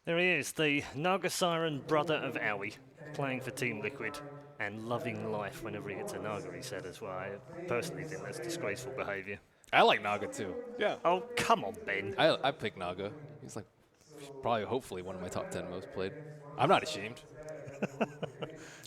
There he is, the Naga Siren brother of Owie, playing for Team Liquid and loving life whenever he hits a Naga, he said as well. I personally think that's disgraceful behaviour. I like Naga too. Yeah. Oh, come on, Ben. I pick Naga. He's like probably, hopefully, one of my top 10 most played. I'm not ashamed.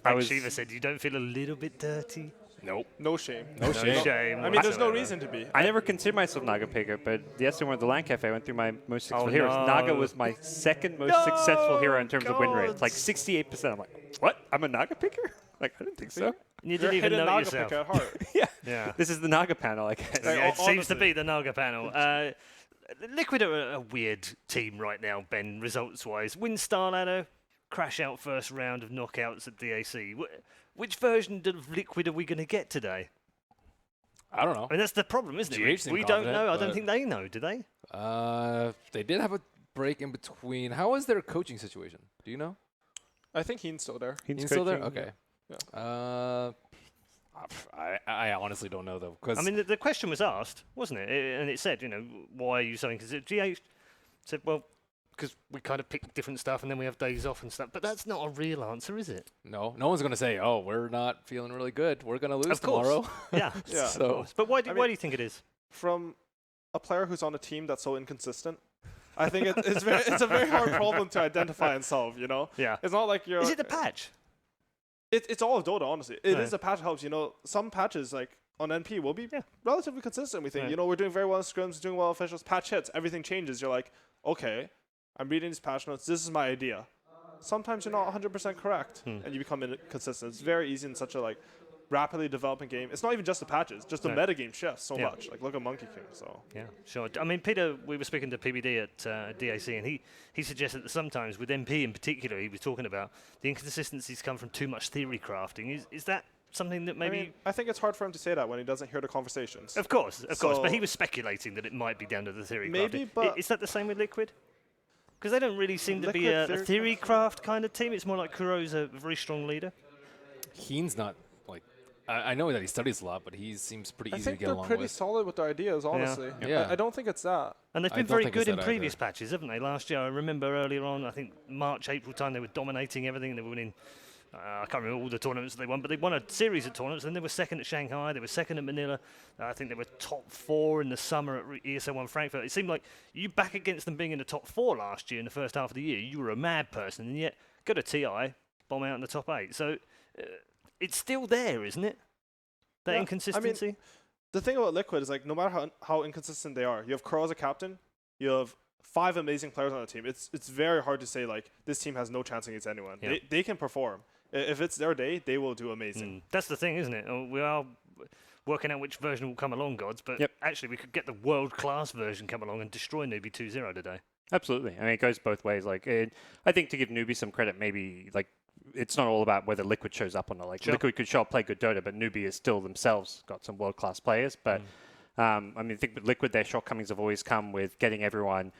Like Shiva said, you don't feel a little bit dirty? Nope. No shame. No shame. Shame. I mean, there's no whatsoever. reason to be. I never considered myself Naga picker, but yesterday when at the LAN Cafe, I went through my most successful heroes. no. Naga was my second most successful hero in terms of win rate. God. It's like 68%. I'm like, what? I'm a Naga picker? Like, I didn't think so. You You're didn't a even hidden know it Naga yourself. picker at heart. Yeah. Yeah. This is the Naga panel, I guess. Like, Yeah, it seems to honestly. be the Naga panel. Liquid are a weird team right now, Ben, results-wise. Win Star Ladder, crash out first round of knockouts at DAC. Which version of Liquid are we going to get today? I don't know. I mean, that's the problem, isn't GH it? seemed We don't confident, know. I don't but- think they know, do they? They did have a break in between. How is their coaching situation? Do you know? I think Heen's still there. He's still there? coaching, Okay. Yeah. I honestly don't know, though. Cause I mean, the question was asked, wasn't it? And it said, why are you so inconsistent? GH said, well, because we kind of pick different stuff and then we have days off and stuff. But that's not a real answer, is it? no one's going to say, oh, we're not feeling really good. We're going to lose Of course. tomorrow. Yeah. Yeah. So- Of course. But why do I mean- you think it is? From a player who's on a team that's so inconsistent, I think it's a very hard problem to identify and solve, you know? Yeah. It's not like you're... Is it the patch? It's all of Dota, honestly. It Right. is a patch helps, some patches, like, on NP will be Yeah. relatively consistent, we think. Right. We're doing very well in scrims, doing well in officials. Patch hits, everything changes. You're like, okay, I'm reading these patch notes. This is my idea. Sometimes you're not 100% correct, and you become inconsistent. It's very easy in such a, rapidly developing game. It's not even just the patches, just the Right. metagame shifts so Yeah. much. Like, look at Monkey King, so... Yeah, sure. I mean, Peter, we were speaking to PBD at DAC, and he suggested that sometimes with MP in particular, he was talking about the inconsistencies come from too much theory crafting. Is that something that maybe... I think it's hard for him to say that when he doesn't hear the conversations. Of course. But So- he was speculating that it might be down to the theory Maybe, crafting. but- Is that the same with Liquid? Because they don't really seem to be a Liquid theory craft kind of team. It's more like Kuro's a very strong leader. Heen's not, like... I know that he studies a lot, but he seems pretty I easy to think get they're along pretty with. solid with their ideas, honestly. Yeah. I don't think it's that. And they've I been don't very think it's good in that previous either. patches, haven't they? Last year, I remember earlier on, I think March, April time, they were dominating everything. They were winning, I can't remember all the tournaments they won, but they won a series of tournaments. And they were second at Shanghai, they were second at Manila. I think they were top 4 in the summer at ESL1 Frankfurt. It seemed like you back against them being in the top 4 last year in the first half of the year. You were a mad person, and yet go to TI, bomb out in the top 8. So it's still there, isn't it? That Yeah, I mean, inconsistency? The thing about Liquid is, no matter how inconsistent they are, you have Crow as a captain, you have 5 amazing players on the team. It's very hard to say, this team has no chance against anyone. Yeah. They can perform. If it's their day, they will do amazing. That's the thing, isn't it? We are working out which version will come along, Gods, but Yep. actually we could get the world-class version come along and destroy Newbee 2-0 today. Absolutely. I mean, it goes both ways. I think to give Newbee some credit, maybe it's not all about whether Liquid shows up or not. Sure. Liquid could show up, play good Dota, but Newbee is still themselves got some world-class players. But I think with Liquid, their shortcomings have always come with getting everyone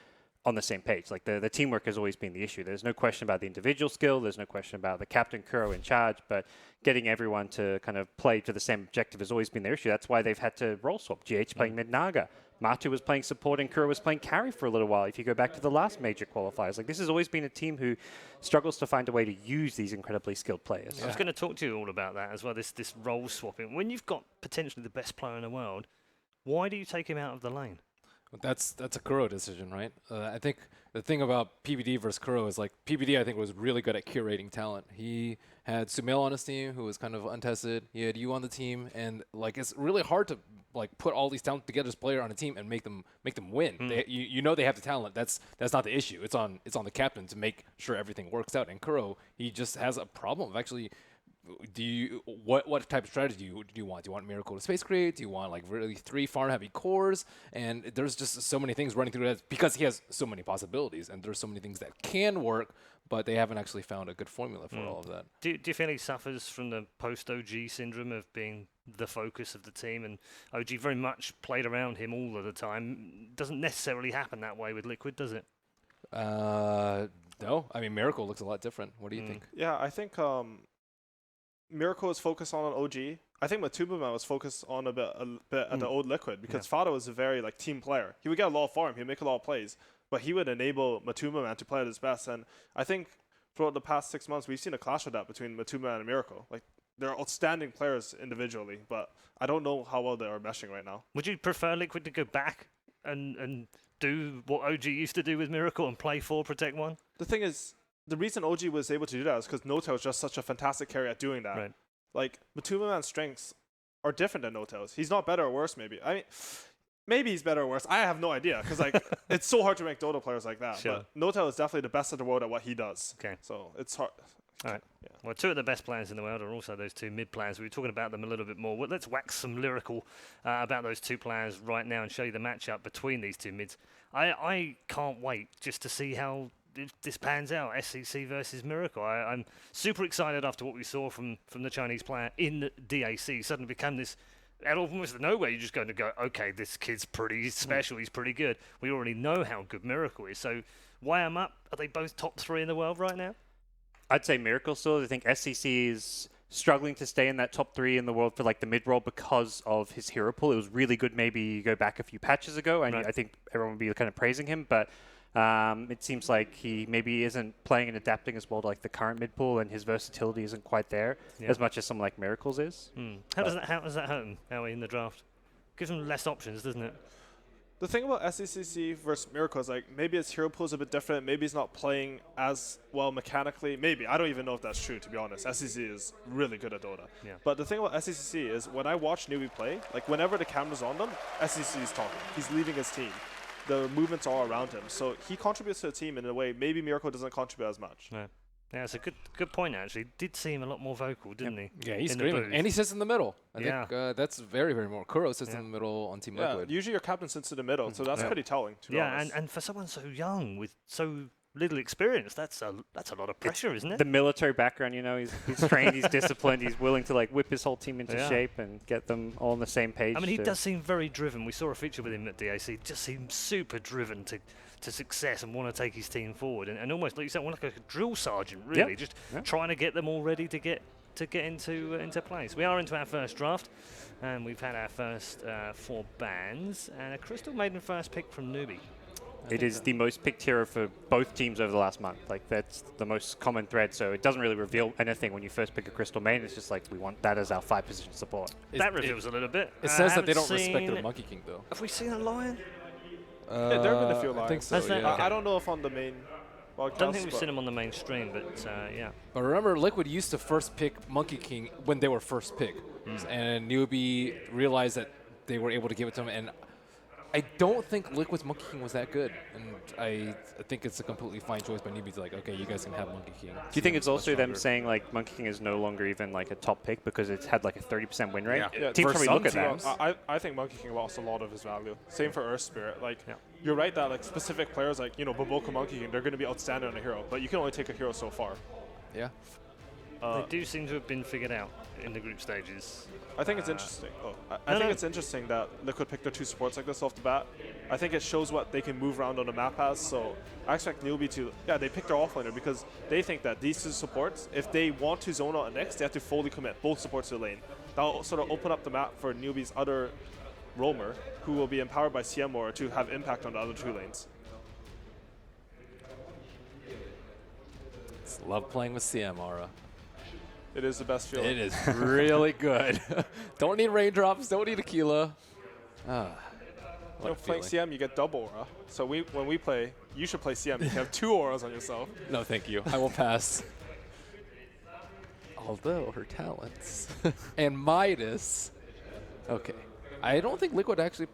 on the same page. The teamwork has always been the issue. There's no question about the individual skill. There's no question about the captain Kuro in charge, but getting everyone to kind of play to the same objective has always been their issue. That's why they've had to role swap. GH playing mid Naga. Matu was playing support and Kuro was playing carry for a little while. If you go back to the last major qualifiers, this has always been a team who struggles to find a way to use these incredibly skilled players. I was going to talk to you all about that as well, this role swapping. When you've got potentially the best player in the world, why do you take him out of the lane? That's a Kuro decision, right? I think the thing about PBD versus Kuro is PBD I think was really good at curating talent. He had Sumail on his team who was kind of untested. He had you on the team, and it's really hard to put all these talent together as player on a team and make them win. You know they have the talent. That's not the issue. It's on the captain to make sure everything works out. And Kuro, he just has a problem of actually. What type of strategy do you want? Do you want Miracle to Space Create? Do you want really 3 farm heavy cores? And there's just so many things running through that because he has so many possibilities and there's so many things that can work, but they haven't actually found a good formula for all of that. Do you feel he suffers from the post-OG syndrome of being the focus of the team, and OG very much played around him all of the time? Doesn't necessarily happen that way with Liquid, does it? No, I mean Miracle looks a lot different. What do you think? Yeah, I think Miracle is focused on OG, I think Matubama was focused on a bit at the old Liquid because Fado was a very like team player. He would get a lot of farm, he would make a lot of plays, but he would enable Matubama to play at his best. And I think throughout the past 6 months, we've seen a clash of that between Matubama and Miracle. Like they're outstanding players individually, but I don't know how well they are meshing right now. Would you prefer Liquid to go back and do what OG used to do with Miracle and play 4 Protect 1? The thing is, the reason OG was able to do that is because Notel is just such a fantastic carry at doing that. Right. Like, Matubama's strengths are different than Notel's. He's not better or worse, maybe. I mean, maybe he's better or worse. I have no idea, because like it's so hard to rank Dota players like that. Sure. But Notel is definitely the best in the world at what he does. Okay. So it's hard. All right. Yeah. Well, 2 of the best players in the world are also those 2 mid players. We were talking about them a little bit more. Well, let's wax some lyrical about those 2 players right now and show you the matchup between these 2 mids. I can't wait just to see how this pans out. SCC versus Miracle. I'm super excited after what we saw from the Chinese player in the DAC. Suddenly become this, out of almost nowhere, you're just going to go, okay, this kid's pretty special. He's pretty good. We already know how good Miracle is. So weigh them up. Are they both top 3 in the world right now? I'd say Miracle still. I think SCC is struggling to stay in that top 3 in the world for like the mid-roll because of his hero pool. It was really good maybe you go back a few patches ago, and I think everyone would be kind of praising him, but it seems like he maybe isn't playing and adapting as well to like the current mid pool, and his versatility isn't quite there as much as someone like Miracles is. How does that hurt him, Howie, in the draft? Gives him less options, doesn't it? The thing about SCCC versus Miracle is like maybe his hero pool is a bit different. Maybe he's not playing as well mechanically. Maybe. I don't even know if that's true, to be honest. SCC is really good at Dota. Yeah. But the thing about SCCC is when I watch Newbee play, like whenever the camera's on them, SCC is talking. He's leading his team. The movements are all around him. So he contributes to the team in a way maybe Miracle doesn't contribute as much. No. Yeah, it's a good point, actually. Did seem a lot more vocal, didn't he? Yeah, he's in the screaming. booth? And he sits in the middle. I Yeah. think that's very, very more. Kuro sits in the middle on Team Yeah, Liquid. usually your captain sits in the middle, so that's pretty telling, to be Yeah, honest. and for someone so young with so little experience, that's a lot of pressure, isn't it? The military background, you know, he's trained, he's disciplined, he's willing to like whip his whole team into shape and get them all on the same page. I mean, he does seem very driven. We saw a feature with him at DAC. He just seems super driven to success and want to take his team forward, and almost like you said, like a drill sergeant, really, just trying to get them all ready to get into place. We are into our first draft, and we've had our first 4 bans, and a Crystal Maiden first pick from Newbee. It is the most picked hero for both teams over the last month. Like, that's the most common thread, so it doesn't really reveal anything when you first pick a Crystal Main. It's just like, we want that as our 5-position support. That reveals a little bit. It says that they don't Haven't respect their seen- Monkey King, though. Have we seen a lion? Yeah, there have been a few I think lines. so, Has there? yeah. Okay. I don't know if on the main broadcast, Don't think we've but seen him on the mainstream, but yeah. But remember, Liquid used to first pick Monkey King when they were first pick. And Newbee realized that they were able to give it to him. And I don't think Liquid's Monkey King was that good. And I think it's a completely fine choice by Newbee to like, okay, you guys can have Monkey King. Do you think it's also them saying like Monkey King is no longer even like a top pick because it's had like a 30% win rate? Yeah. Teams For probably some look at that. teams. I think Monkey King lost a lot of his value. Same for Earth Spirit. Like, you're right that like specific players like, Boboka Monkey King, they're going to be outstanding on a hero, but you can only take a hero so far. Yeah. They do seem to have been figured out in the group stages. I think it's interesting. I think it's interesting that Liquid picked their 2 supports like this off the bat. I think it shows what they can move around on the map as. So I expect Newbee to, they picked their offlaner because they think that these 2 supports, if they want to zone out next, they have to fully commit both supports to the lane. That'll sort of open up the map for Newbee's other roamer, who will be empowered by CM Aura to have impact on the other 2 lanes. Just love playing with CM Aura. It is the best feeling. It is really good. Don't need raindrops. Don't need Aquila. Playing CM, you get double aura. So when we play, you should play CM. You can have 2 auras on yourself. No, thank you. I will pass. Although her talents and Midas. Okay, I don't think Liquid actually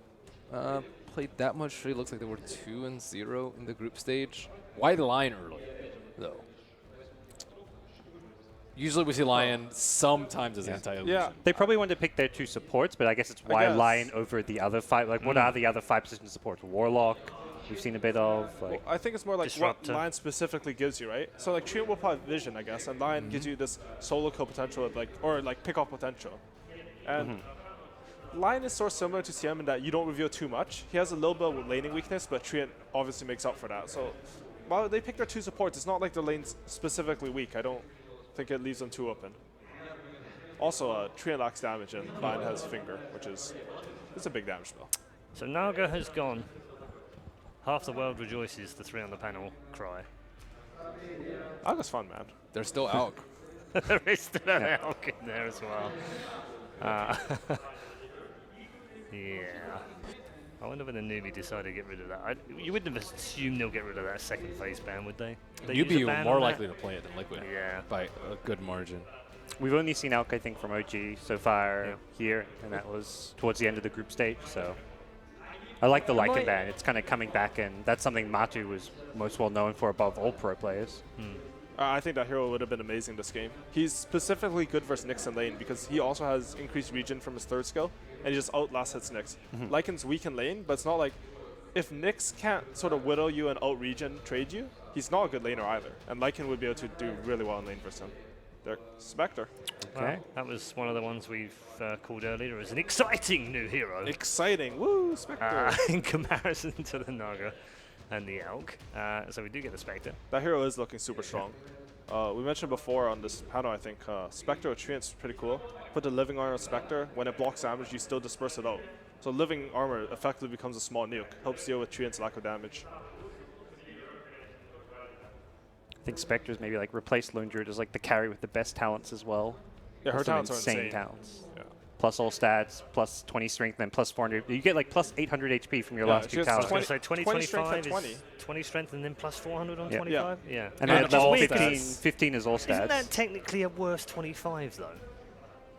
played that much. It looks like they were 2-0 in the group stage. Why the Lion early, though? Usually we see Lion sometimes as anti-illusion. Yeah. They probably wanted to pick their 2 supports, but I guess it's why guess. Lion over the other 5. Like, what are the other 5-position supports? Warlock, we've seen a bit of. Like, I think it's more like Disruptor. what Lion specifically gives you, right? So like Treant will probably have vision, I guess, and Lion gives you this solo kill potential, or pick-off potential. And Lion is sort of similar to CM in that you don't reveal too much. He has a little bit of laning weakness, but Treant obviously makes up for that. So while they pick their 2 supports, it's not like the lane's specifically weak. I don't think it leaves them too open. Also, Treant lacks damage and Lion has Finger, which is it's a big damage spell. So Naga has gone. Half the world rejoices, the 3 on the panel cry. Alga's fun, man. They're still out. There is still an elk in there as well. Yeah. I wonder when the Newbee decided to get rid of that. You wouldn't have assumed they'll get rid of that second phase ban, would they? Newbee were more likely to play it than Liquid. Yeah. By a good margin. We've only seen Elk, I think, from OG so far here, and that was towards the end of the group stage. So I like the Lycan ban. It's kind of coming back, and that's something Matu was most well known for above all pro players. I think that hero would have been amazing this game. He's specifically good versus Nyx in lane because he also has increased regen from his 3rd skill, and he just outlast hits Nyx. Lycan's weak in lane, but it's not like if Nyx can't sort of whittle you and out-regen trade you, he's not a good laner either. And Lycan would be able to do really well in lane versus him. There, Spectre. Okay. Well, that was one of the ones we've called earlier as an exciting new hero. Exciting. Woo, Spectre. In comparison to the Naga and the Elk. So we do get the Spectre. That hero is looking super strong. We mentioned before on this panel, I think, Spectre with Treant's pretty cool. Put the Living Armor on Spectre. When it blocks damage, you still disperse it out. So Living Armor effectively becomes a small nuke. Helps deal with Treant's lack of damage. I think Spectre's maybe like replaced Lone Druid as like the carry with the best talents as well. Yeah, her Some talents are insane insane. talents. Yeah. Plus all stats, plus 20 strength, and plus 400. You get like plus 800 HP from your Yeah, last she 2 has towers. 20 So 20, 20 strength 25 and is 20 strength and then plus 400 on Yeah. 25? Yeah. And And then it's all all stats. 15 is all stats. Isn't that technically a worse 25 though?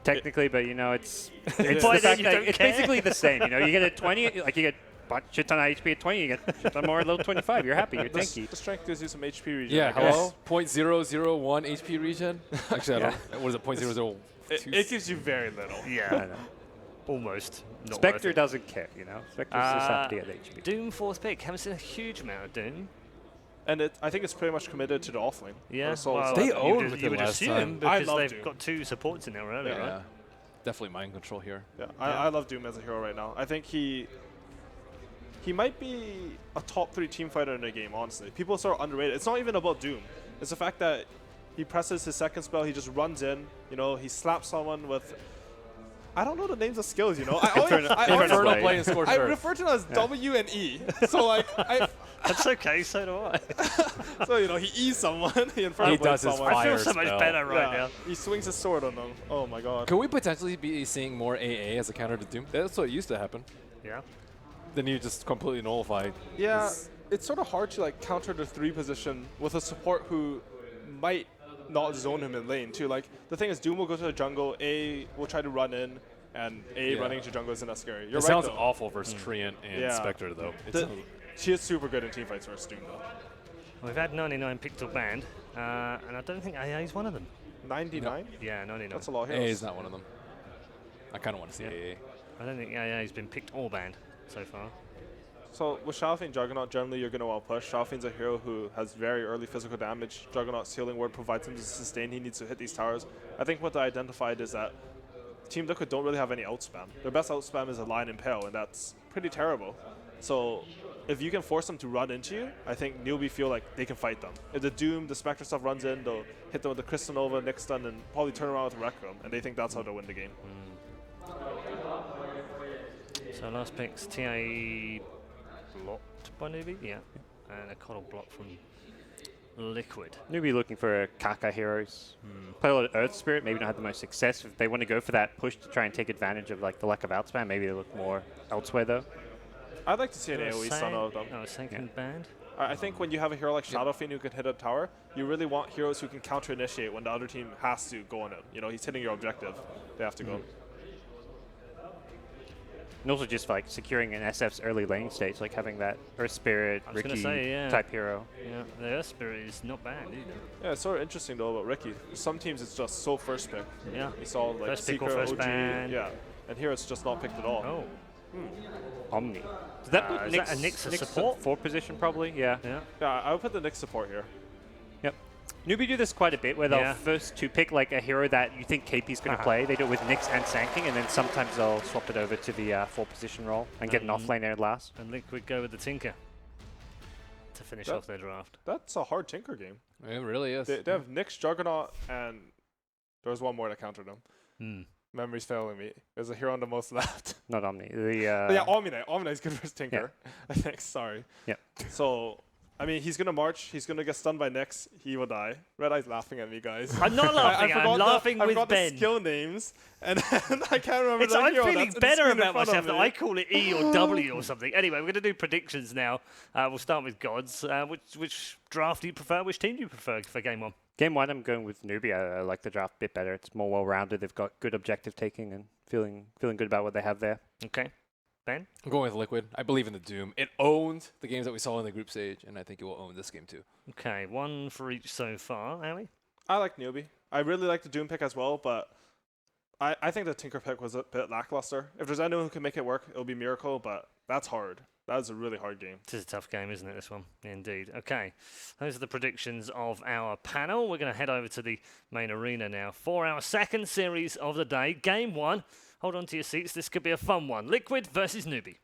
Technically, but you know, it's is. the By then fact you that don't it's care. basically the same. You know, you get a 20, like you get a shit ton of HP at 20, you get a shit ton more at level 25. You're happy, you're tanky. The strength gives you some HP regen. Yeah, I guess. hello? 0.001 HP regen? Actually, I don't. What is it? 0.002? It gives you very little. I Yeah. know. Almost. Not Spectre worth it. doesn't care, you know. Spectre's just happy to get HP. Doom 4th pick. Haven't seen a huge amount of Doom. And I think it's pretty much committed to the offlane. Yeah. So Well, They you owned would- with you it would last assume time. I because love they've Doom. got 2 supports in there earlier, Yeah. right? Definitely mind control here. yeah, I love Doom as a hero right now. I think he might be a top 3 team fighter in the game, honestly. People sort of underrated. It's not even about Doom. It's the fact that he presses his 2nd spell, he just runs in, you know, he slaps someone with... I don't know the names of skills, you know. Infernal Blade and Scorched I Earth. refer to them as W and E. So like, That's okay, so do I. so you know, he E's someone, he Infernal He Blades does his someone. I feel Fire so much spell. better right Yeah, now. he swings his sword on them. Oh my god. Can we potentially be seeing more AA as a counter to Doom? That's what used to happen. Yeah. Then you just completely nullify. Yeah, it's sort of hard to like counter the 3 position with a support who might not zone him in lane too. Like the thing is, Doom will go to the jungle, A will try to run in, and A Yeah. running into jungle isn't that scary. You're It right sounds though. awful versus Treant and Yeah. Spectre, though. It's She is super good in teamfights versus Doom though. We've had 99 picked or banned, and I don't think AA is one of them. 99? Yeah, 99. That's a lot of AA heroes. is not one of them. I kind of want to see AA. I don't think AA has been picked or banned so far. So with Shalfin Juggernaut, generally you're going to want to push. Shalfin's a hero who has very early physical damage. Juggernaut's healing word provides him the sustain he needs to hit these towers. I think what they identified is that Team Liquid don't really have any outspam. Their best outspam is a Lion Impale, and that's pretty terrible. So if you can force them to run into you, I think Newbee feel like they can fight them. If the Doom, the Spectre stuff runs in, they'll hit them with the Crystal Nova, Nyx stun, and probably turn around with Wreck Room, and they think that's how they'll win the game. So last pick's TA blocked by Newbee, yeah. And a coddle block from Liquid. Newbie looking for Kaka heroes. Play a lot of Earth Spirit, maybe not have the most success. If they want to go for that push to try and take advantage of like the lack of outspam, maybe they look more elsewhere though. I'd like to see an AoE stun out of them. Oh, second banned? I think when you have a hero like Shadowfiend who can hit a tower, you really want heroes who can counter-initiate when the other team has to go on him. You know, he's hitting your objective. They have to go. And also just like securing an SF's early lane stage, like having that Earth Spirit, I was gonna Ricky say, yeah. type hero. Yeah, the Earth Spirit is not banned either. Yeah, it's sort of interesting though about Ricky. Some teams it's just so first pick. Yeah. You saw like First pick or Secret, first OG, ban. yeah. And here it's just not picked at all. Oh, Omni. Does that put is that a Nyx Nyx support? 4 position probably? Yeah. yeah. Yeah, I would put the Nyx support here. Yep. Newbie do this quite a bit where they'll Yeah. first to pick like a hero that you think KP's going to play. They do it with Nyx and Sanking, and then sometimes they'll swap it over to the 4 position role and get an offlaner last. And Liquid go with the Tinker to finish That- off their draft. That's a hard Tinker game. It really is. They have Nyx, Juggernaut, and there's one more to counter them. Memory's failing me. There's a hero on the most left. Not Omni. Yeah, Omni. Omni is good versus Tinker. I think. Sorry. Yeah. So, I mean, he's gonna march. He's gonna get stunned by Nyx. He will die. Red Eye's laughing at me, guys. I'm not laughing. I'm laughing I with forgot Ben. the skill names, and I can't remember the I'm hero. feeling That's better on the screen in about front of myself that me. I call it E or W or something. Anyway, we're going to do predictions now. We'll start with Gods. Which draft do you prefer? Which team do you prefer for Game 1? Game 1, I'm going with Newbee. I like the draft a bit better. It's more well-rounded. They've got good objective taking and feeling good about what they have there. Okay. Ben? I'm going with Liquid. I believe in the Doom. It owned the games that we saw in the group stage, and I think it will own this game too. Okay, one for each so far. Howie? I like Newbee. I really like the Doom pick as well, but I think the Tinker pick was a bit lackluster. If there's anyone who can make it work, it'll be Miracle, but that's hard. That's a really hard game. This is a tough game, isn't it, this one? Indeed. Okay, those are the predictions of our panel. We're going to head over to the main arena now for our second series of the day. Game 1. Hold on to your seats. This could be a fun one. Liquid versus Newbee.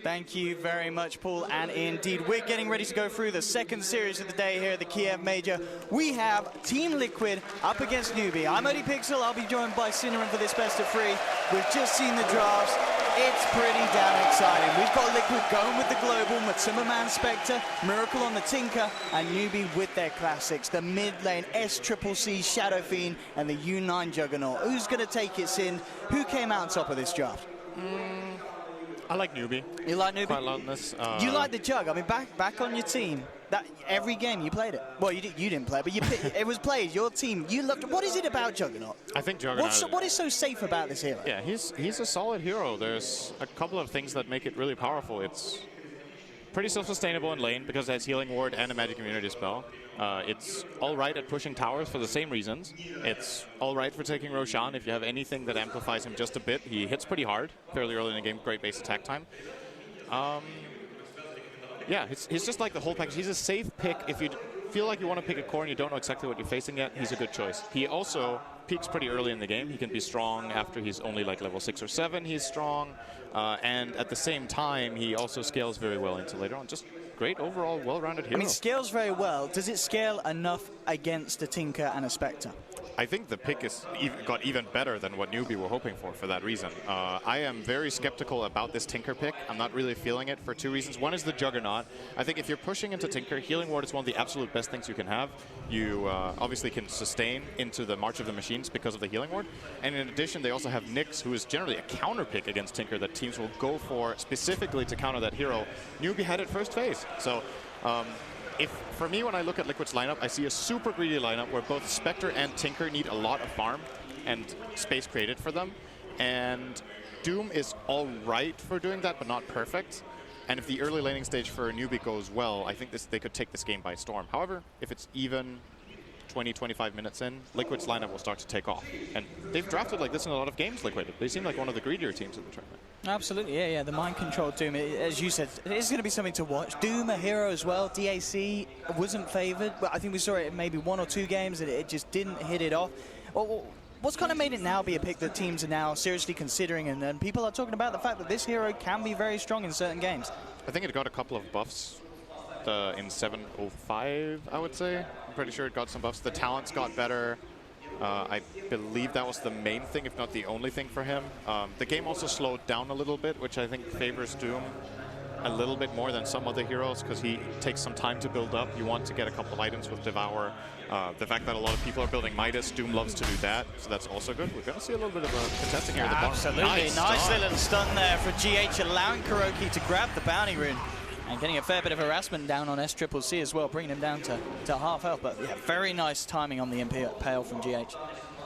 Thank you very much, Paul. And indeed, we're getting ready to go through the second series of the day here at the Kiev Major. We have Team Liquid up against Newbee. I'm ODPixel. I'll be joined by Cinnamon for this best of 3. We've just seen the drafts. It's pretty damn exciting. We've got Liquid going with the Global, Matsuma Man Spectre, Miracle on the Tinker, and Newbee with their classics. The mid lane, SCCC Shadow Fiend, and the U9 Juggernaut. Who's going to take it, Sin? Who came out on top of this draft? I like Newbee. You like Newbee? Quite a lot in this. You like the Jug. I mean, back on your team. That every game you played it. Well, you didn't play, but it was played. Your team. You loved it. What is it about Juggernaut? I think Juggernaut. What is so safe about this hero? Yeah, he's a solid hero. There's a couple of things that make it really powerful. It's pretty self-sustainable in lane because it has Healing Ward and a Magic Immunity spell. It's all right at pushing towers for the same reasons. It's all right for taking Roshan. If you have anything that amplifies him just a bit, he hits pretty hard fairly early in the game. Great base attack time. Yeah, he's just like the whole package. He's a safe pick. If you feel like you want to pick a core and you don't know exactly what you're facing yet, he's a good choice. He also peaks pretty early in the game. He can be strong after he's only like level 6 or 7. He's strong. And at the same time, he also scales very well into later on. Just great overall, well-rounded hero. I mean, scales very well. Does it scale enough against a Tinker and a Spectre? I think the pick got even better than what Newbee were hoping for that reason. I am very skeptical about this Tinker pick. I'm not really feeling it for 2 reasons. One is the Juggernaut. I think if you're pushing into Tinker, Healing Ward is one of the absolute best things you can have. You obviously can sustain into the March of the Machines because of the Healing Ward. And in addition, they also have Nyx, who is generally a counter pick against Tinker that teams will go for specifically to counter that hero. Newbee had it first phase. So for me, when I look at Liquid's lineup, I see a super greedy lineup where both Spectre and Tinker need a lot of farm and space created for them. And Doom is all right for doing that, but not perfect. And if the early laning stage for Newbee goes well, I think they could take this game by storm. However, if it's even 20-25 minutes in, Liquid's lineup will start to take off. And they've drafted like this in a lot of games, Liquid. They seem like one of the greedier teams in the tournament. Absolutely, yeah. The mind-controlled Doom, as you said, it is going to be something to watch. Doom, a hero as well. DAC wasn't favored, but I think we saw it in maybe 1 or 2 games, and it just didn't hit it off. Well, what's kind of made it now be a pick that teams are now seriously considering, and people are talking about the fact that this hero can be very strong in certain games? I think it got a couple of buffs in 7.05, I would say. I'm pretty sure it got some buffs. The talents got better. I believe that was the main thing, if not the only thing for him. The game also slowed down a little bit, which I think favors Doom a little bit more than some other heroes because he takes some time to build up. You want to get a couple of items with Devour. The fact that a lot of people are building Midas, Doom loves to do that, so that's also good. We're going to see a little bit of a contesting here at the bottom. Absolutely. Nice little stun there for GH, allowing Kuroki to grab the bounty rune. And getting a fair bit of harassment down on SCCC as well, bringing him down to half health. But yeah, very nice timing on the Impale from GH.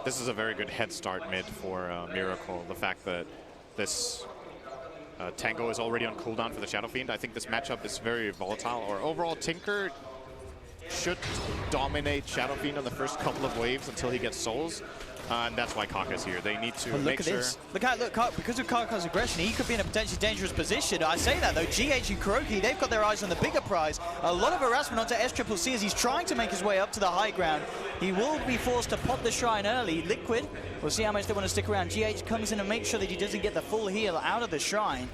This is a very good head start mid for Miracle. The fact that this Tango is already on cooldown for the Shadow Fiend. I think this matchup is very volatile. Or overall, Tinker should dominate Shadow Fiend on the first couple of waves until he gets souls. And that's why Kaka's here. They need to make sure. Look at this. Look, because of Kaka's aggression, he could be in a potentially dangerous position. I say that though, GH and Kuroki, they've got their eyes on the bigger prize. A lot of harassment onto SCCC as he's trying to make his way up to the high ground. He will be forced to pop the shrine early. Liquid, we'll see how much they want to stick around. GH comes in and makes sure that he doesn't get the full heal out of the shrine.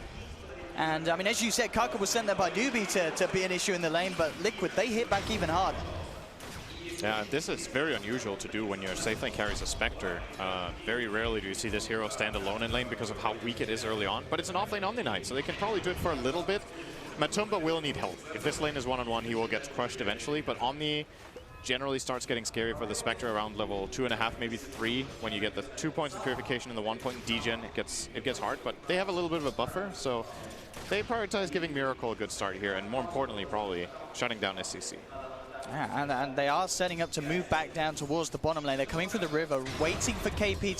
And I mean, as you said, Kaka was sent there by Newbee to be an issue in the lane, but Liquid, they hit back even harder. Yeah, this is very unusual to do when your safe lane carries a Spectre. Very rarely do you see this hero stand alone in lane because of how weak it is early on. But it's an off-lane Omni Knight, so they can probably do it for a little bit. Matumba will need help. If this lane is one-on-one, he will get crushed eventually. But Omni generally starts getting scary for the Spectre around level 2.5, maybe 3. When you get the 2 points in Purification and the 1 point in degen, it gets hard. But they have a little bit of a buffer, so they prioritize giving Miracle a good start here. And more importantly, probably shutting down SCC. Yeah, and they are setting up to move back down towards the bottom lane. They're coming through the river, waiting for KP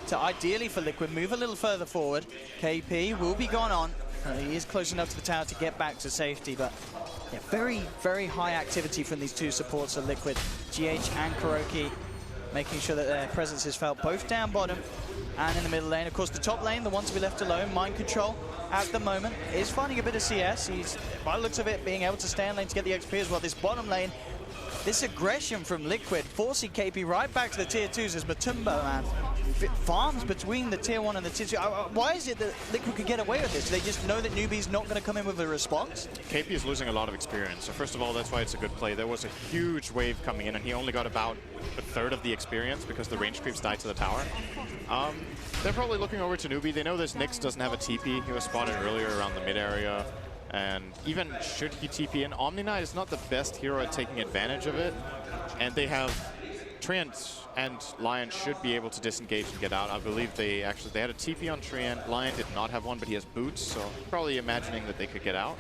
to ideally for Liquid move a little further forward. KP will be gone on. He is close enough to the tower to get back to safety, but yeah, very, very high activity from these two supports of Liquid. GH and KuroKy making sure that their presence is felt both down bottom and in the middle lane. Of course, the top lane, the one to be left alone, Mind Control at the moment, is finding a bit of CS. He's, by the looks of it, being able to stay in lane to get the XP as well. This bottom lane, this aggression from Liquid, forcing KP right back to the tier 2s as Matumba, man, farms between the tier 1 and the tier 2. Why is it that Liquid could get away with this? Do they just know that Newbee's not going to come in with a response? KP is losing a lot of experience. So first of all, that's why it's a good play. There was a huge wave coming in, and he only got about a third of the experience because the range creeps died to the tower. They're probably looking over to Newbee. They know this Nyx doesn't have a TP. He was spotted earlier around the mid area. And even should he TP in, Omni Knight is not the best hero at taking advantage of it. And they have Treant and Lion should be able to disengage and get out. I believe they had a TP on Treant. Lion did not have one, but he has boots, so probably imagining that they could get out.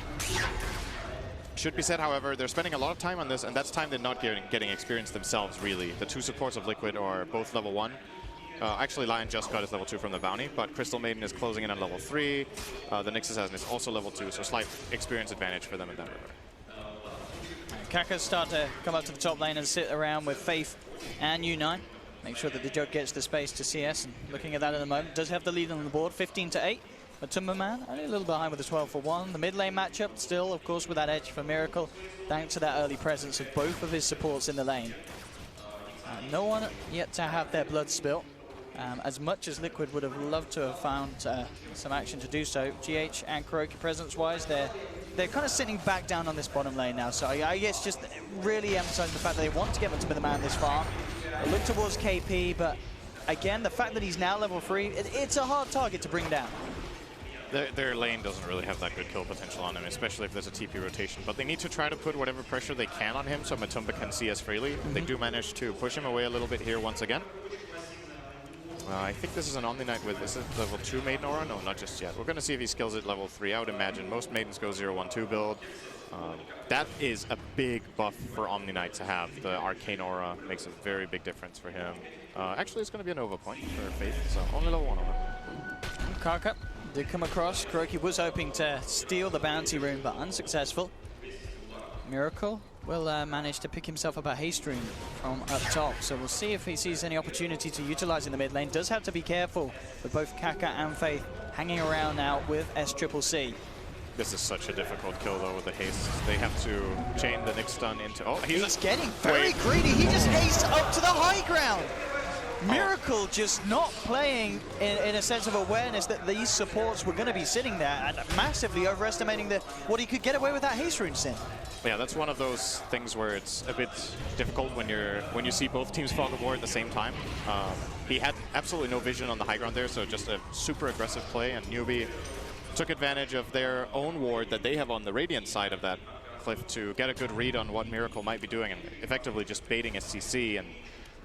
Should be said, however, they're spending a lot of time on this, and that's time they're not getting experience themselves, really. The two supports of Liquid are both level 1. Actually, Lion just got his level 2 from the bounty, but Crystal Maiden is closing in on level 3. The Nyx Assassin is also level 2, so slight experience advantage for them in that river. Kaka's start to come up to the top lane and sit around with Faith and U9. Make sure that the Jug gets the space to CS, and looking at that in a moment, does have the lead on the board, 15-8. Matumba Man only a little behind with a 12-1. The mid lane matchup still, of course, with that edge for Miracle, thanks to that early presence of both of his supports in the lane. No one yet to have their blood spilt. As much as Liquid would have loved to have found some action to do so, GH and KuroKy presence-wise, they're kind of sitting back down on this bottom lane now. So I guess just really emphasizing the fact that they want to get Matumba the man this far. They look towards KP, but again, the fact that he's now level 3, it's a hard target to bring down. Their lane doesn't really have that good kill potential on him, especially if there's a TP rotation. But they need to try to put whatever pressure they can on him so Matumba can CS freely. They do manage to push him away a little bit here once again. I think this is an Omni Knight with, is it level 2 Maiden Aura? No, not just yet. We're going to see if he skills it level 3. I would imagine most Maidens go 0-1-2 build. That is a big buff for Omni Knight to have. The Arcane Aura makes a very big difference for him. Actually, it's going to be a Nova point for Faith, so only level 1 over. Karka did come across. KuroKy was hoping to steal the bounty rune, but unsuccessful. Miracle will manage to pick himself up a haste rune from up top, so we'll see if he sees any opportunity to utilize in the mid lane. Does have to be careful with both Kaka and Faith hanging around now with SCCC. This is such a difficult kill though with the haste. They have to chain the Nyx stun into. Oh, he's getting very greedy. He just hastes up to the high ground. Miracle just not playing in a sense of awareness that these supports were going to be sitting there and massively overestimating what he could get away with that haste rune sin. Yeah, that's one of those things where it's a bit difficult when you see both teams fog of war at the same time. He had absolutely no vision on the high ground there, so just a super aggressive play, and Newbee took advantage of their own ward that they have on the Radiant side of that cliff to get a good read on what Miracle might be doing, and effectively just baiting a CC, and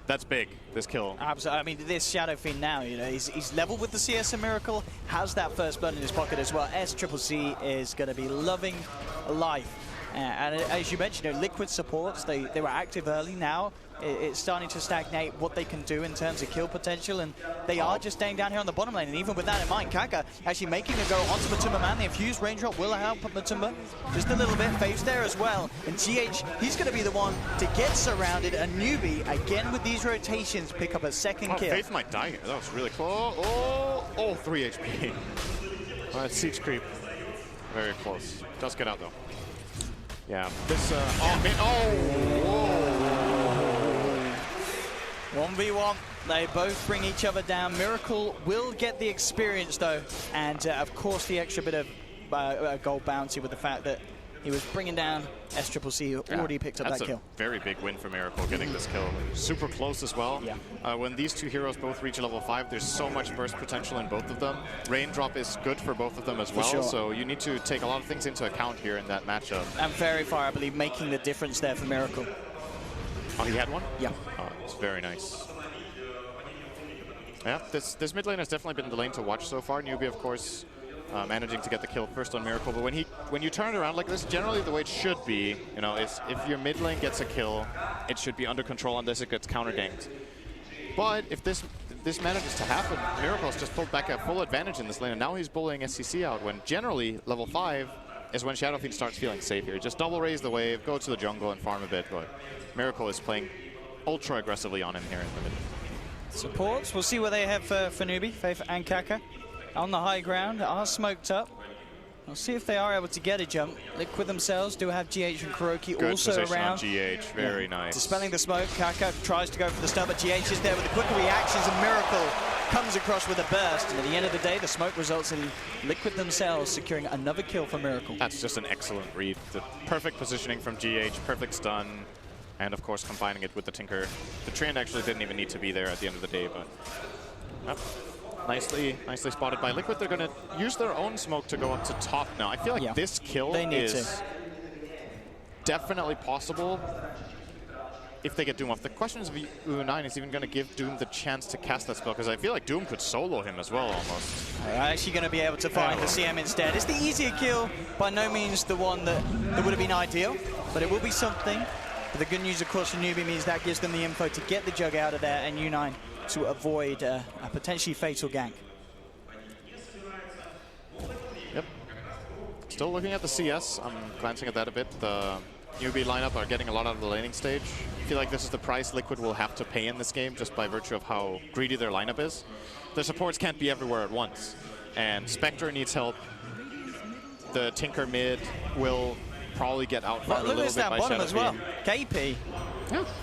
that's big, this kill. Absolutely. I mean, this Shadow Fiend now, you know, he's leveled with the CS and Miracle, has that first blood in his pocket as well. SCCC is going to be loving life. And as you mentioned, you know, Liquid supports, they were active early. Now it's starting to stagnate what they can do in terms of kill potential, and they are just staying down here on the bottom lane. And even with that in mind, Kaka actually making a go onto Matumba Man. The infused range drop will help Matumba just a little bit. Faith's there as well, and GH, he's going to be the one to get surrounded. And Newbee, again with these rotations, pick up a second kill. Faith might die here. That was really close. Oh, 3 HP. All right, siege creep. Very close. Does get out though. Yeah, this, whoa. 1v1, they both bring each other down. Miracle will get the experience though, and of course the extra bit of gold bounty with the fact that he was bringing down SCCC, who already picked up that kill. That's a very big win for Miracle, getting this kill. Super close as well. Yeah. When these two heroes both reach level 5, there's so much burst potential in both of them. Raindrop is good for both of them as well, so you need to take a lot of things into account here in that matchup. And very far, I believe, making the difference there for Miracle. Oh, he had one? Yeah. Oh, it's very nice. Yeah, this mid lane has definitely been the lane to watch so far. Newbee, of course, managing to get the kill first on Miracle, but when you turn it around like this, generally the way it should be, you know, is if your mid lane gets a kill, it should be under control unless it gets counter ganked. But if this manages to happen, Miracle's just pulled back a full advantage in this lane, and now he's bullying SCC out when generally level 5 is when Shadowfiend starts feeling safe here. Just double raise the wave, go to the jungle and farm a bit, but Miracle is playing ultra aggressively on him here in the mid. Supports, we'll see what they have for Newbee, Faith and Kaka. On the high ground, are smoked up. We'll see if they are able to get a jump. Liquid themselves do have GH and Kuroki Good also position around. on GH, very nice. Dispelling the smoke, Kaka tries to go for the stun, but GH is there with the quicker reactions, and Miracle comes across with a burst. And at the end of the day, the smoke results in Liquid themselves securing another kill for Miracle. That's just an excellent read. The perfect positioning from GH, perfect stun, and of course combining it with the Tinker. The trend actually didn't even need to be there at the end of the day, but nicely spotted by Liquid. They're going to use their own smoke to go up to top now. I feel like this kill is definitely possible if they get Doom off. The question is if U9 is even going to give Doom the chance to cast that spell, because I feel like Doom could solo him as well almost. They're actually going to be able to find the CM instead. It's the easier kill, by no means the one that would have been ideal, but it will be something. But the good news, of course, for Newbee means that gives them the info to get the Jug out of there, and U9 to avoid a potentially fatal gank. Yep. Still looking at the CS. I'm glancing at that a bit. The Newbee lineup are getting a lot out of the laning stage. I feel like this is the price Liquid will have to pay in this game just by virtue of how greedy their lineup is. Their supports can't be everywhere at once. And Spectre needs help. The Tinker mid will probably get out a little bit by bottom Shadowfiend. as well. KP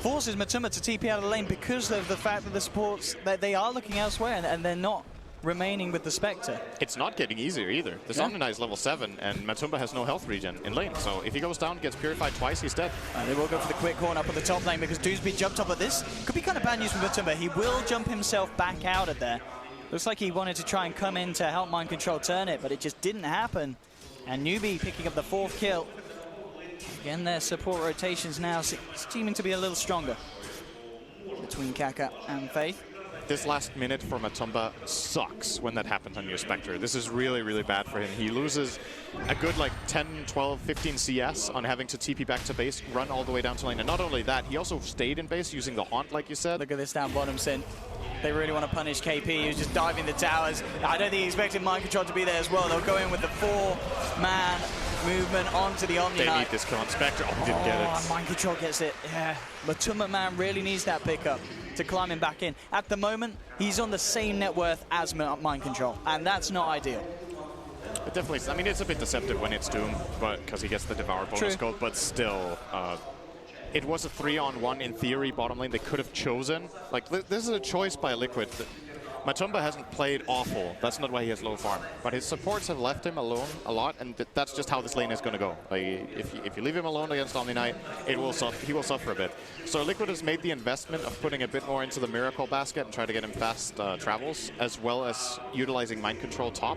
forces Matuma to TP out of the lane because of the fact that the supports, that they are looking elsewhere and they're not remaining with the Spectre. It's not getting easier either. The Omni is level 7 and Matumba has no health regen in lane. So if he goes down, gets purified twice, he's dead. They will go for the quick horn up on the top lane because Doomsby jumped up at this. Could be kind of bad news for Matumba. He will jump himself back out of there. Looks like he wanted to try and come in to help Mind Control turn it, but it just didn't happen. And Newbee picking up the 4th kill. Again, their support rotations now seeming to be a little stronger between Kaka and Faith. This last minute for Matumba sucks when that happens on your Spectre. This is really, really bad for him. He loses a good like 10, 12, 15 CS on having to TP back to base, run all the way down to lane. And not only that, he also stayed in base using the Haunt, like you said. Look at this down bottom, Sin. They really want to punish KP. He was just diving the towers. I don't think he expected Mind Control to be there as well. They'll go in with the 4-man movement onto the Omni. They need this kill on Spectre. Oh, he didn't get it. Mind Control gets it. Yeah, Matumba man really needs that pickup to climb him back in. At the moment, he's on the same net worth as Mind Control, and that's not ideal. It definitely, I mean, it's a bit deceptive when it's Doom, but because he gets the Devour bonus gold, but still, it was a 3-on-1 in theory bottom lane. They could have chosen. Like, this is a choice by Liquid. Matumba hasn't played awful. That's not why he has low farm. But his supports have left him alone a lot, and that's just how this lane is going to go. Like, if you leave him alone against Omni Knight, he will suffer a bit. So Liquid has made the investment of putting a bit more into the Miracle basket and try to get him fast travels, as well as utilizing Mind Control top.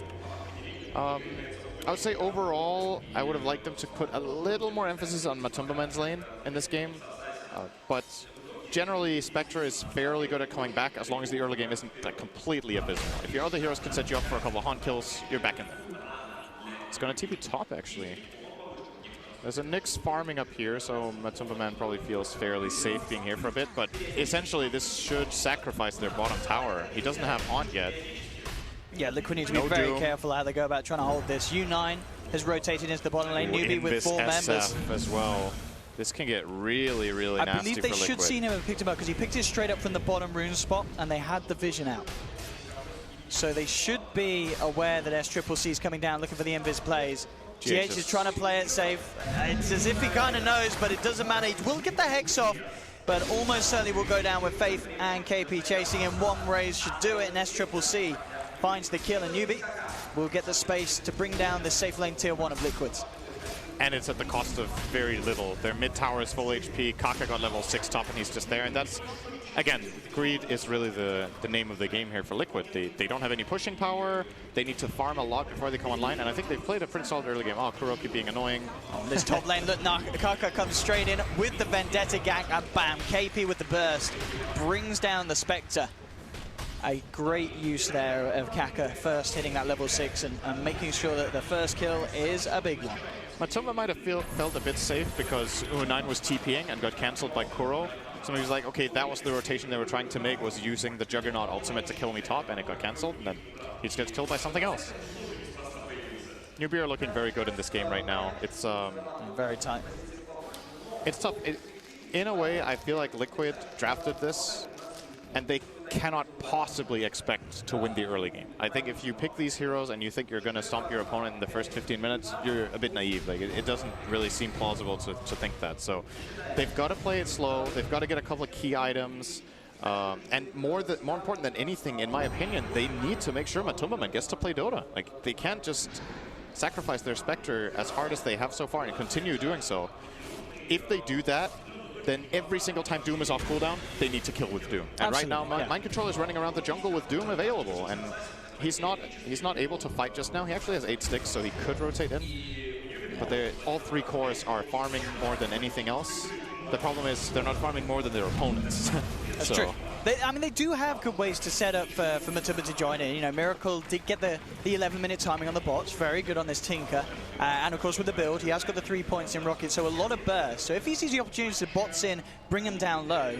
I would say overall, I would have liked them to put a little more emphasis on Matumba man's lane in this game. But generally, Spectre is fairly good at coming back as long as the early game isn't completely abysmal. If your other heroes can set you up for a couple of Haunt kills, you're back in there. It's going to TP top, actually. There's a Nyx farming up here, so Matumba man probably feels fairly safe being here for a bit. But essentially, this should sacrifice their bottom tower. He doesn't have Haunt yet. Yeah, Liquid need to be very careful how they go about trying to hold this. U9 has rotated into the bottom lane. Newbee with 4 members as well. This can get really, really nasty for Liquid. I believe they should see him have picked him up because he picked it straight up from the bottom rune spot and they had the vision out. So they should be aware that SCCC is coming down looking for the invis plays. GH is trying to play it safe. It's as if he kind of knows, but it doesn't matter. He will get the Hex off, but almost certainly will go down with Faith and KP chasing him. One raise should do it, and SCCC finds the kill, and Newbee will get the space to bring down the safe lane tier 1 of Liquids. and it's at the cost of very little. Their mid tower is full HP, Kaka got level 6 top and he's just there, and that's, again, greed is really the name of the game here for Liquid. They don't have any pushing power, they need to farm a lot before they come online, and I think they've played a pretty solid early game. Oh, Kuroki being annoying. On this top lane, look, Kaka comes straight in with the Vendetta gank, and bam, KP with the burst, brings down the Spectre. A great use there of Kaka first hitting that level 6 and making sure that the first kill is a big one. Matuma might have felt a bit safe because U9 was TPing and got cancelled by Kuro. So he was like, okay, that was the rotation they were trying to make, was using the Juggernaut ultimate to kill me top, and it got cancelled, and then he just gets killed by something else. Newbee are looking very good in this game right now. It's very tight. It's tough. In a way, I feel like Liquid drafted this, and they cannot possibly expect to win the early game. I think if you pick these heroes and you think you're going to stomp your opponent in the first 15 minutes, you're a bit naive. Like it doesn't really seem plausible to think that. So they've got to play it slow. They've got to get a couple of key items. And more important than anything, in my opinion, they need to make sure Matuma gets to play Dota. Like they can't just sacrifice their Spectre as hard as they have so far and continue doing so. If they do that, then every single time Doom is off cooldown, they need to kill with Doom. And Absolutely, right now, Mind Control is running around the jungle with Doom available, and he's not able to fight just now. He actually has 8 sticks, so he could rotate in. But all 3 cores are farming more than anything else. The problem is they're not farming more than their opponents. That's true. I mean, they do have good ways to set up for Matuma to join in. You know, Miracle did get the 11-minute timing on the bots. Very good on this Tinker. And, of course, with the build, he has got the 3 points in Rocket, so a lot of burst. So if he sees the opportunity to bots in, bring him down low,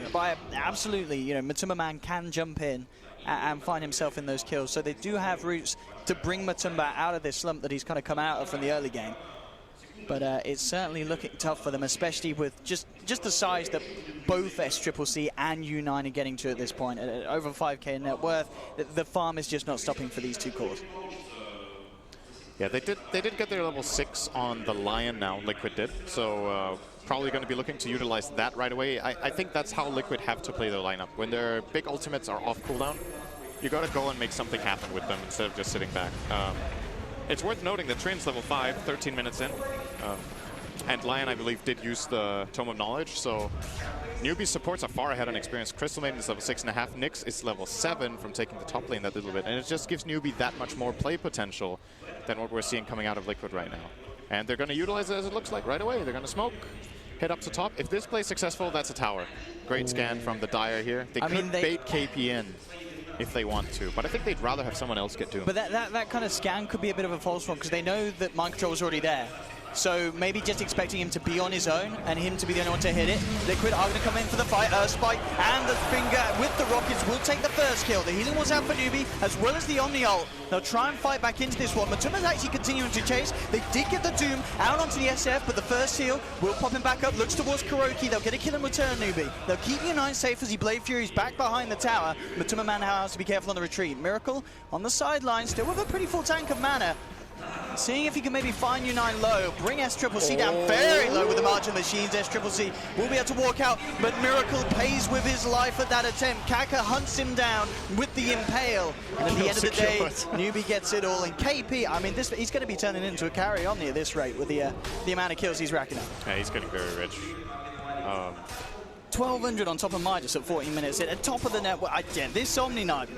absolutely, you know, Matuma Man can jump in and find himself in those kills. So they do have routes to bring Matuma out of this slump that he's kind of come out of from the early game. But it's certainly looking tough for them, especially with just the size that both SCCC and U9 are getting to at this point. At over 5k in net worth, the farm is just not stopping for these 2 cores. Yeah, they did get their level 6 on the Lion now, Liquid did. So probably going to be looking to utilize that right away. I think that's how Liquid have to play their lineup. When their big ultimates are off cooldown, you got to go and make something happen with them instead of just sitting back. It's worth noting that Trin's level 5, 13 minutes in. And Lion, I believe, did use the Tome of Knowledge, so Newbee supports are far ahead on experience. Crystal Maiden is level 6.5, Nyx is level 7 from taking the top lane that little bit, and it just gives Newbee that much more play potential than what we're seeing coming out of Liquid right now. And they're going to utilize it as it looks like right away. They're going to smoke, head up to top. If this plays successful, that's a tower. Great scan from the Dire here. They could bait KP in if they want to, but I think they'd rather have someone else get Doom. But that kind of scan could be a bit of a false one because they know that Mind Control is already there. So maybe just expecting him to be on his own and him to be the only one to hit it. Liquid are going to come in for the fight. Spike and the Finger with the Rockets will take the first kill. The healing was out for Newbee as well as the Omni ult. They'll try and fight back into this one. Matuma's actually continuing to chase. They did get the Doom out onto the SF, but the first heal will pop him back up. Looks towards Kuroki. They'll get a kill in return, Newbee. They'll keep U9 safe as he Blade Fury's back behind the tower. Matuma Man has to be careful on the retreat. Miracle on the sideline, still with a pretty full tank of mana. Seeing if he can maybe find U9 low, bring SCCC down very low with the March of Machines. SCCC will be able to walk out, but Miracle pays with his life at that attempt. Kaka hunts him down with the Impale. And at the end of the day, Newbee gets it all. And KP, I mean, he's going to be turning into a carry on at this rate with the amount of kills he's racking up. Yeah, he's getting very rich. 1,200 on top of Midas at 14 minutes. At the top of the network, yeah, this Omni Knight,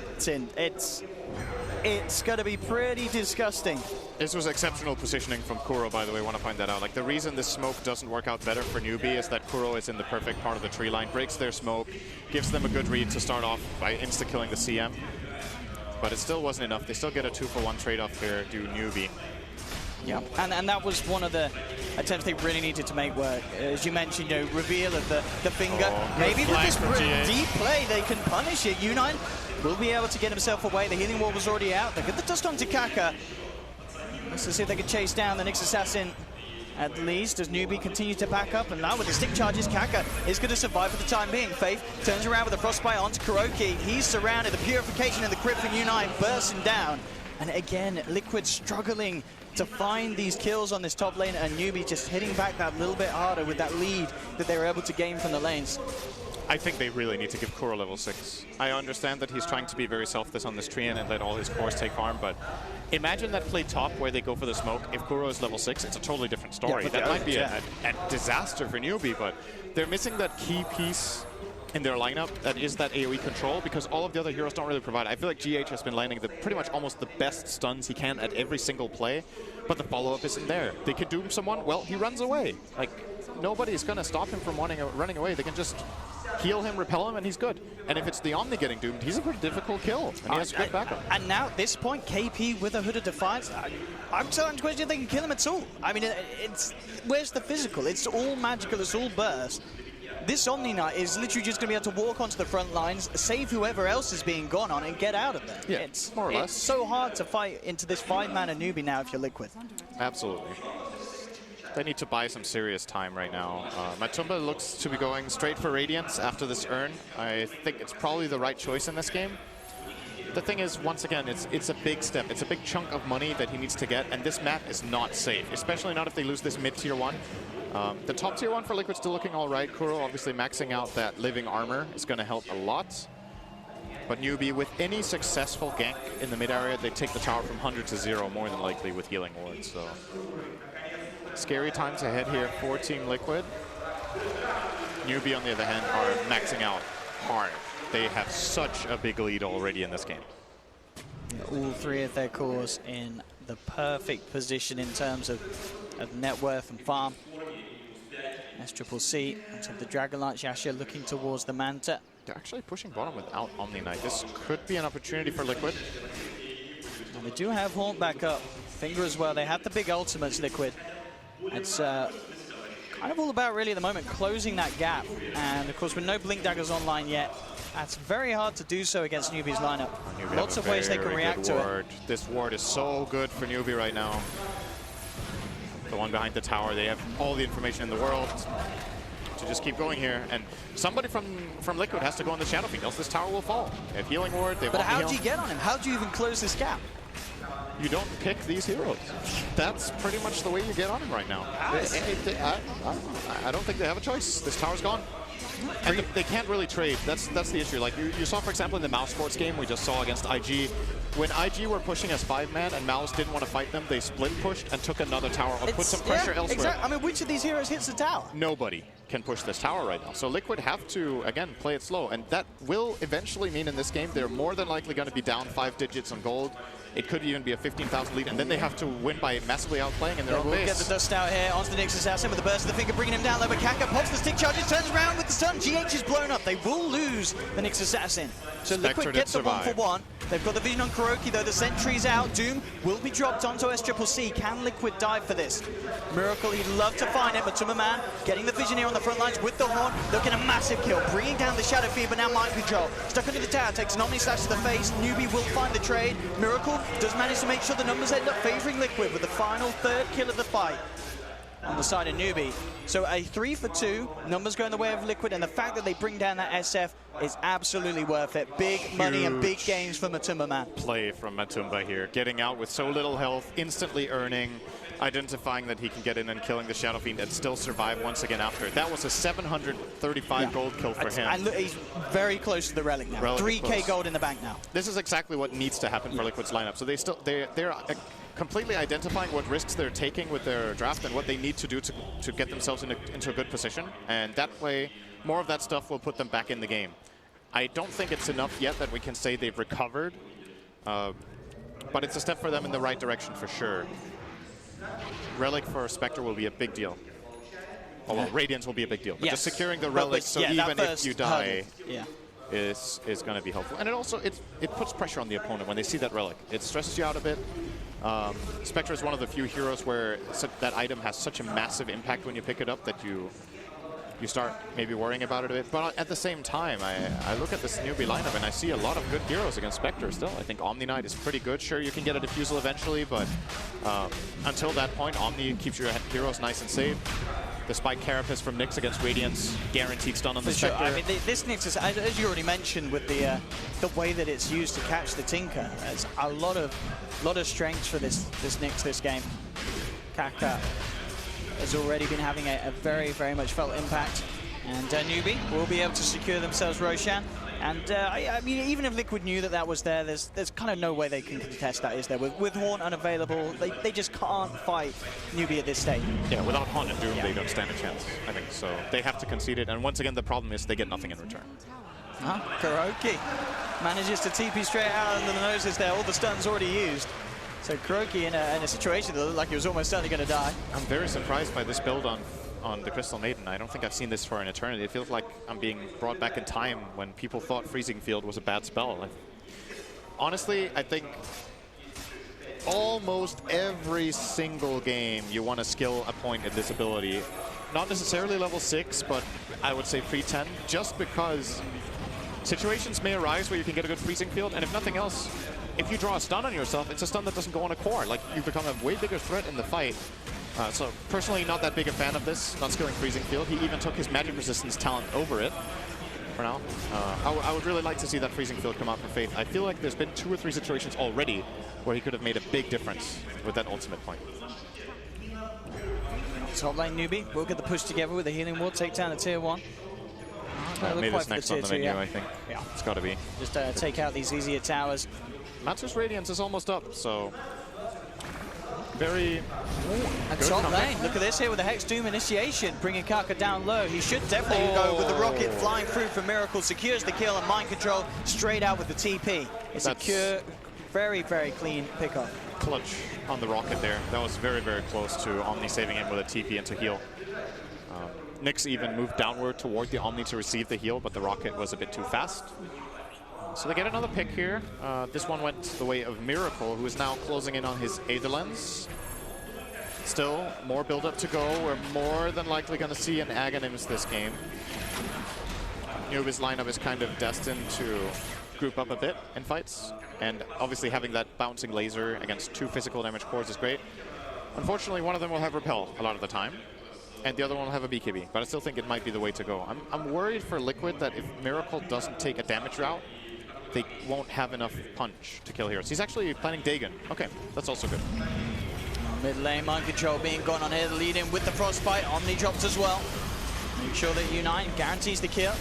it's going to be pretty disgusting. This was exceptional positioning from Kuro, by the way. I want to point that out. Like, the reason this smoke doesn't work out better for Newbee is that Kuro is in the perfect part of the tree line, breaks their smoke, gives them a good read to start off by insta-killing the CM. But it still wasn't enough. They still get a 2-for-1 trade-off here to Newbee. Yeah, and that was one of the attempts they really needed to make work. As you mentioned, you know, reveal of the Finger. Maybe with this deep play, they can punish it. U9 will be able to get himself away. The healing wall was already out. They get the dust onto Kaka. Let's see if they can chase down the Nyx Assassin at least as Newbee continues to back up. And now with the stick charges, Kaka is going to survive for the time being. Faith turns around with a Frostbite onto Kuroki. He's surrounded. The Purification and the Crypt from U9 bursting down. And again, Liquid struggling to find these kills on this top lane, and Newbee just hitting back that little bit harder with that lead that they were able to gain from the lanes. I think they really need to give Kuro level 6. I understand that he's trying to be very selfless on this tree and let all his cores take farm, but imagine that play top where they go for the smoke. If Kuro is level 6, it's a totally different story. Yeah, that might be a disaster for Newbee, but they're missing that key piece in their lineup that is that AoE control, because all of the other heroes don't really provide. I feel like GH has been landing pretty much almost the best stuns he can at every single play, but the follow-up isn't there. They could doom someone, well, he runs away. Like, nobody's going to stop him from running away. They can just heal him, repel him, and he's good. And if it's the Omni getting doomed, he's a pretty difficult kill, and he has good backup. And now at this point, KP with a Hood of Defiance, I'm starting to question if they can kill him at all. I mean, it's where's the physical? It's all magical, it's all burst. This Omni Knight is literally just going to be able to walk onto the front lines, save whoever else is being gone on, and get out of there. Yeah, it's more or less. It's so hard to fight into this 5-mana Newbee now if you're Liquid. Absolutely. They need to buy some serious time right now. Matumba looks to be going straight for Radiance after this Urn. I think it's probably the right choice in this game. The thing is, once again, it's a big step. It's a big chunk of money that he needs to get, and this map is not safe, especially not if they lose this mid-tier 1. The top tier 1 for Liquid still looking all right. Kuro obviously maxing out that living armor is going to help a lot. But Newbee, with any successful gank in the mid area, they take the tower from 100 to 0 more than likely with healing wards. So scary times ahead here for Team Liquid. Newbee, on the other hand, are maxing out hard. They have such a big lead already in this game. All three of their cores in the perfect position in terms of net worth and farm. SCCC onto the Dragonlance. Yasha looking towards the Manta. They're actually pushing bottom without Omni Knight. This could be an opportunity for Liquid. And they do have Haunt back up. Finger as well. They have the big ultimates, Liquid. It's kind of all about, really, at the moment, closing that gap. And, of course, with no Blink Daggers online yet, that's very hard to do so against Newbee's lineup. Lots of ways they can react to it. This ward is so good for Newbee right now. The one behind the tower, they have all the information in the world to just keep going here. And somebody from Liquid has to go on the Shadow Fiend, else this tower will fall. They have healing ward, they have But how heal. do you get on him? How do you even close this gap? You don't pick these heroes. That's pretty much the way you get on him right now. I don't think they have a choice. This tower's gone. And they can't really trade. That's the issue. Like you saw, for example, in the Mouse Sports game we just saw against IG, when IG were pushing as 5-man and Mouse didn't want to fight them, they split pushed and took another tower or put some pressure elsewhere. Exactly. I mean, which of these heroes hits the tower? Nobody can push this tower right now. So Liquid have to, again, play it slow. And that will eventually mean in this game they're more than likely going to be down 5 digits on gold. It could even be a 15,000 lead, and then they have to win by massively outplaying in their own base. Get the dust out here onto the Nyx Assassin with the burst of the finger, bringing him down low. But Kaka pops the stick charges, turns around with the stun. GH is blown up. They will lose the Nyx Assassin. So Spectre Liquid gets the survive. 1-for-1. They've got the vision on Kuroki, though. The sentry's out. Doom will be dropped onto SCCC. Can Liquid dive for this? Miracle, he'd love to find it, but Tummerman getting the vision here on the front lines with the horn. Looking a massive kill, bringing down the Shadow Fiend, but now mind control. Stuck under the tower, takes an Omni Slash to the face. Newbee will find the trade. Miracle does manage to make sure the numbers end up favoring Liquid with the final third kill of the fight on the side of Newbee. So a 3-for-2, numbers going the way of Liquid, and the fact that they bring down that SF is absolutely worth it. Big money and big games for Matumba, man. Play from Matumba here, getting out with so little health, instantly earning, identifying that he can get in and killing the Shadow Fiend and still survive once again after. That was a 735 gold kill for him. And look, he's very close to the relic now. Relatively 3K close. gold in the bank now. This is exactly what needs to happen for Liquid's lineup. So they're completely identifying what risks they're taking with their draft and what they need to do to get themselves into a good position. And that way, more of that stuff will put them back in the game. I don't think it's enough yet that we can say they've recovered, but it's a step for them in the right direction for sure. Relic for Spectre will be a big deal. Oh, well, Radiance will be a big deal. But just securing the Relic, so even if you die, is going to be helpful. And it also, it puts pressure on the opponent when they see that Relic. It stresses you out a bit. Spectre is one of the few heroes where that item has such a massive impact when you pick it up that you start maybe worrying about it a bit. But at the same time, I look at this Newbee lineup and I see a lot of good heroes against Spectre still. I think Omni Knight is pretty good. Sure, you can get a Diffusal eventually, but until that point, Omni keeps your heroes nice and safe. The Spike Carapace from Nyx against Radiance, guaranteed stun on the Spectre. I mean, this Nyx is, as you already mentioned, with the way that it's used to catch the Tinker, there's a lot of strength for this Nyx this game. Kaka has already been having a very, very much felt impact And Newbee will be able to secure themselves Roshan. And I mean, even if Liquid knew that was there, there's kind of no way they can contest that, is there? With Horn unavailable, they just can't fight Newbee at this stage. Yeah, without Horn and Doom, they don't stand a chance, I think. So they have to concede it. And once again, the problem is they get nothing in return. Kuroki manages to TP straight out under the noses there. All the stuns already used. So Kuroki in a situation that looked like he was almost certainly going to die. I'm very surprised by this build on the Crystal Maiden. I don't think I've seen this for an eternity. It feels like I'm being brought back in time when people thought Freezing Field was a bad spell. Honestly, I think almost every single game you want to skill a point in this ability. Not necessarily level 6, but I would say pre-10, just because situations may arise where you can get a good Freezing Field, and if nothing else, if you draw a stun on yourself, it's a stun that doesn't go on a core. Like, you become a way bigger threat in the fight. So personally, not that big a fan of this, not skilling Freezing Field. He even took his magic resistance talent over it for now. I would really like to see that Freezing Field come out for Faith. I feel like there's been 2 or 3 situations already where he could have made a big difference with that ultimate point. Top lane Newbee will get the push together with the healing ward, take down the tier 1. Maybe it's next on the menu, I think. Yeah. It's got to be. Just take out these easier towers. Matsu's Radiance is almost up, so very And good top comeback. lane, look at this here with the Hex Doom initiation, bringing Kaka down low. He should definitely go with the rocket flying through for Miracle, secures the kill, and mind control straight out with the TP. It's a secure, very, very clean pickup. Clutch on the rocket there. That was very, very close to Omni saving it with a TP into heal. Nyx even moved downward toward the Omni to receive the heal, but the rocket was a bit too fast. So they get another pick here. This one went the way of Miracle, who is now closing in on his Aether Lens. Still, more build-up to go. We're more than likely going to see an Aghanims this game. Newbee's lineup is kind of destined to group up a bit in fights. And obviously having that bouncing laser against 2 physical damage cores is great. Unfortunately, one of them will have Repel a lot of the time, and the other one will have a BKB. But I still think it might be the way to go. I'm worried for Liquid that if Miracle doesn't take a damage route, they won't have enough punch to kill heroes. He's actually planning Dagon. Okay, that's also good. Mid lane, mind control being gone on here, the lead in with the Frostbite. Omni drops as well. Make sure that U9 guarantees the kill.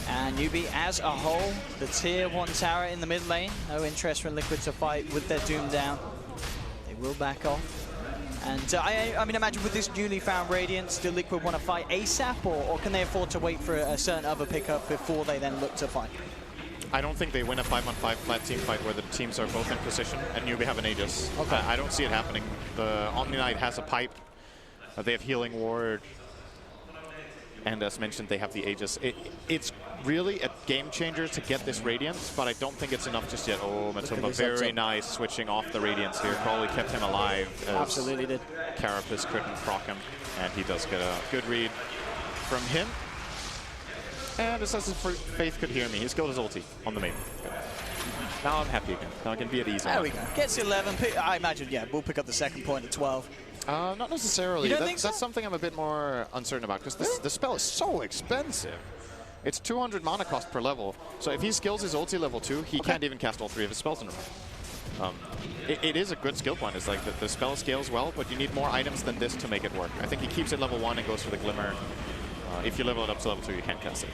And Newbee as a whole, the tier 1 tower in the mid lane. No interest for Liquid to fight with their Doom down. They will back off. And I mean, imagine with this newly found Radiance, do Liquid want to fight ASAP, or can they afford to wait for a certain other pickup before they then look to fight? I don't think they win a 5-on-5 flat team fight where the teams are both in position and Newbee have an Aegis. Okay. I don't see it happening. The Omni Knight has a pipe. They have Healing Ward. And as mentioned, they have the Aegis. It's really a game changer to get this Radiance, but I don't think it's enough just yet. Oh, Matumba, very nice switching off the Radiance here. Probably kept him alive. Absolutely did. Carapace couldn't proc him, and he does get a good read from him. And Assassin's Faith could hear me. He skilled his ulti on the main. Good. Now I'm happy again. Now I can be at ease. There we go. Gets 11. I imagine, yeah, we'll pick up the second point at 12. Not necessarily. You don't think so? That's something I'm a bit more uncertain about, because the spell is so expensive. It's 200 mana cost per level. So if he skills his ulti level 2, he can't even cast all 3 of his spells in a row. It is a good skill point. It's like the spell scales well, but you need more items than this to make it work. I think he keeps it level 1 and goes for the Glimmer. If you level it up to level 2, you can't cast it.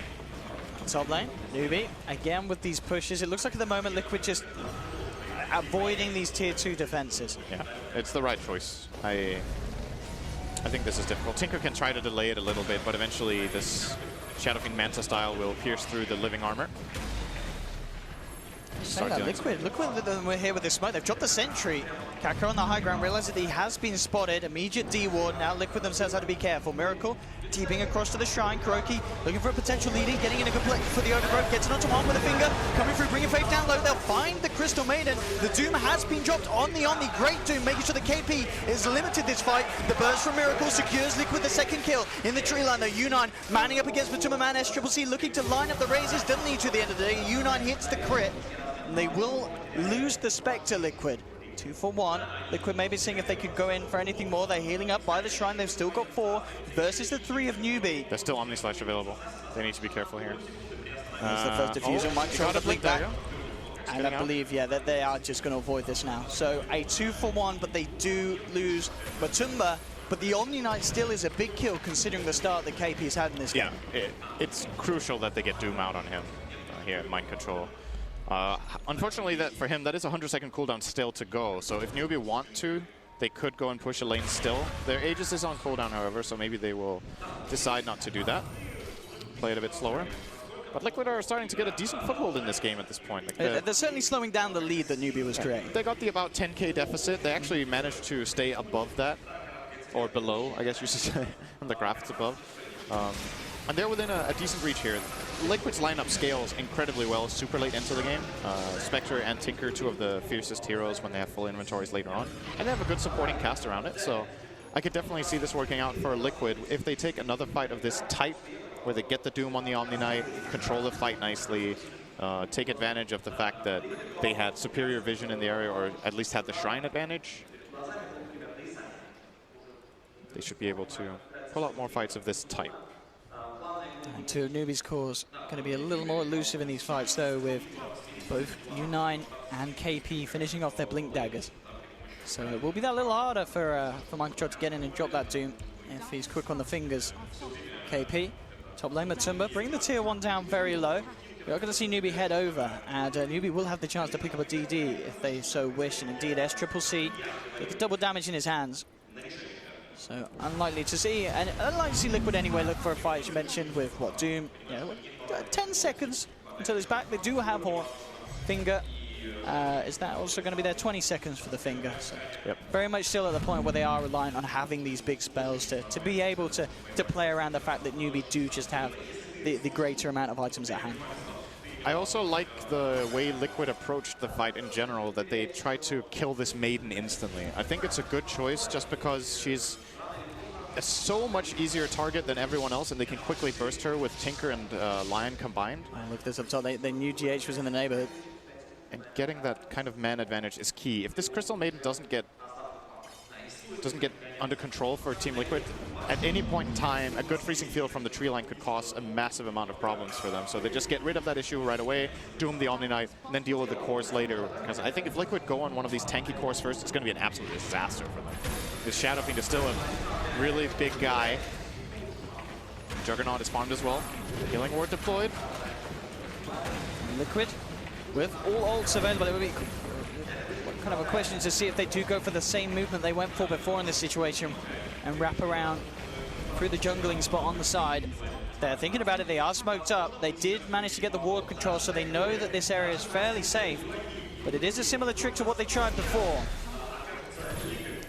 Top lane, Newbee, again with these pushes. It looks like at the moment Liquid just avoiding these tier 2 defenses. Yeah, it's the right choice. I think this is difficult. Tinker can try to delay it a little bit, but eventually this Shadow King Manta style will pierce through the living armor. Liquid, look when we're here with the smoke. They've dropped the sentry. Kaka on the high ground realizes that he has been spotted. Immediate D-ward. Now Liquid themselves have to be careful. Miracle deeping across to the shrine. Kuroki looking for a potential leading, getting in a good place for the overgrowth. Gets it onto one with a finger. Coming through, bringing Faith down low. They'll find the Crystal Maiden. The Doom has been dropped on the Omni. Great Doom, making sure the KP is limited this fight. The burst from Miracle secures Liquid the second kill in the tree line. Though U9 manning up against Matuma Man. SCCC looking to line up the raises. Doesn't need to at the end of the day. U9 hits the crit. And they will lose the Spectre, Liquid. 2 for 1. Liquid maybe seeing if they could go in for anything more. They're healing up by the shrine. They've still got 4 versus the 3 of Newbee. There's still Omni Slash available. They need to be careful here. There's the first diffuser. Might try to blink back. And I believe, yeah, that they are just going to avoid this now. So a 2-for-1, but they do lose Matumba. But the Omni Knight still is a big kill considering the start that KP's had in this game. Yeah, it's crucial that they get Doom out on him here in Mind Control. Unfortunately, that for him, that is a 100-second cooldown still to go. So if Newbee want to, they could go and push a lane still. Their Aegis is on cooldown, however, so maybe they will decide not to do that. Play it a bit slower. But Liquid are starting to get a decent foothold in this game at this point. Like they're certainly slowing down the lead that Newbee was creating. They got the about 10k deficit. They actually managed to stay above that, or below, I guess you should say, on the graph it's above. And they're within a decent reach here. Liquid's lineup scales incredibly well super late into the game. Spectre and Tinker, two of the fiercest heroes when they have full inventories later on. And they have a good supporting cast around it, so I could definitely see this working out for Liquid if they take another fight of this type, where they get the Doom on the Omni Knight, control the fight nicely, take advantage of the fact that they had superior vision in the area, or at least had the Shrine advantage. They should be able to pull out more fights of this type. And two of Newbee's cores going to be a little more elusive in these fights, though, with both U9 and KP finishing off their Blink Daggers. So it will be that little harder for Mind Control to get in and drop that Doom if he's quick on the fingers. KP, top lane Matumba, bring the tier 1 down very low. We are going to see Newbee head over, and Newbee will have the chance to pick up a DD if they so wish, and indeed SCCC with the double damage in his hands. So unlikely to see, and unlikely to see Liquid anyway look for a fight, as you mentioned, with what, Doom, 10 seconds until he's back. They do have Horn. Finger, is that also going to be there? 20 seconds for the Finger. So very much still at the point where they are reliant on having these big spells to be able to play around the fact that Newbee do just have the greater amount of items at hand. I also like the way Liquid approached the fight in general, that they tried to kill this Maiden instantly. I think it's a good choice just because she's a so much easier target than everyone else, and they can quickly burst her with Tinker and Lion combined. Oh, look at this up top. They knew GH was in the neighborhood. And getting that kind of man advantage is key. If this Crystal Maiden doesn't get under control for Team Liquid, at any point in time, a good freezing field from the tree line could cause a massive amount of problems for them. So they just get rid of that issue right away, doom the Omni Knight, and then deal with the cores later. Because I think if Liquid go on one of these tanky cores first, it's going to be an absolute disaster for them. This Shadow Fiend is still a really big guy. Juggernaut is farmed as well. Healing Ward deployed. Liquid with all ults available. It would be kind of a question to see if they do go for the same movement they went for before in this situation and wrap around through the jungling spot on the side. They're thinking about it. They are smoked up. They did manage to get the ward control, so they know that this area is fairly safe. But it is a similar trick to what they tried before.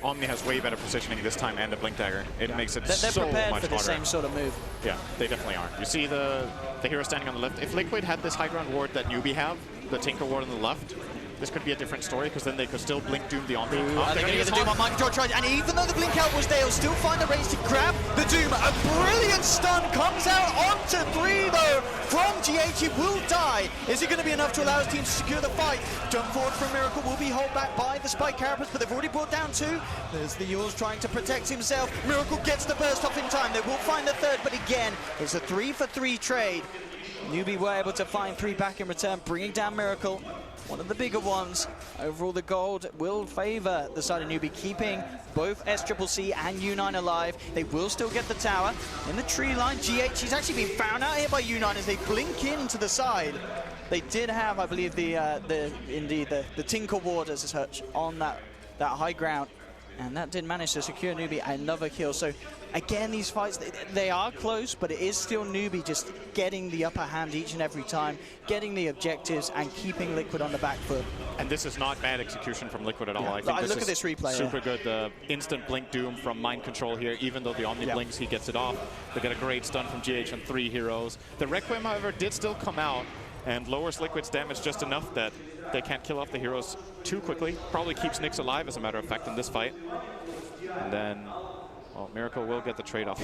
Omni has way better positioning this time and a Blink Dagger. It makes it They're so much prepared for the harder. same sort of move. Yeah, they definitely are. You see the hero standing on the left. If Liquid had this high ground ward that Newbee have, the Tinker ward on the left, this could be a different story, because then they could still Blink Doom the Omni. They're going to get the Doom on Mind Control, and even though the Blink out was there, he'll still find the range to grab the Doom. A brilliant stun comes out onto 3, though, from GH. He will die. Is it going to be enough to allow his team to secure the fight? Jump forward from Miracle will be held back by the Spike Carapace, but they've already brought down 2. There's the Yules trying to protect himself. Miracle gets the burst off in time. They will find the 3rd, but again, it's a 3-for-3 trade. Newbee were able to find 3 back in return, bringing down Miracle. One of the bigger ones. Overall, the gold will favor the side of Newbee, keeping both SCCC and U9 alive. They will still get the tower. In the tree line, GH is actually being found out here by U9 as they blink in to the side. They did have, I believe, the Tinker ward as such on that high ground. And that did manage to secure Newbee another kill. So again, these fights, they are close, but it is still Newbee just getting the upper hand each and every time, getting the objectives and keeping Liquid on the back foot. And this is not bad execution from Liquid at all. I think look at this replay. Super good. The instant Blink Doom from Mind Control here. Even though the Omni blinks, he gets it off. They get a great stun from GH on 3 heroes. The Requiem, however, did still come out and lowers Liquid's damage just enough that they can't kill off the heroes too quickly. Probably keeps Nyx alive, as a matter of fact, in this fight. And then, well, Miracle will get the trade-off.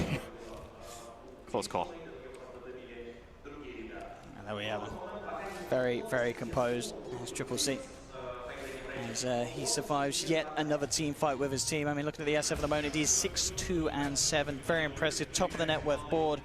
Close call. And there we have him. Very, very composed as CCC. As he survives yet another team fight with his team. I mean, looking at the SF at the moment, it is 6-2-7. Very impressive. Top of the net worth board.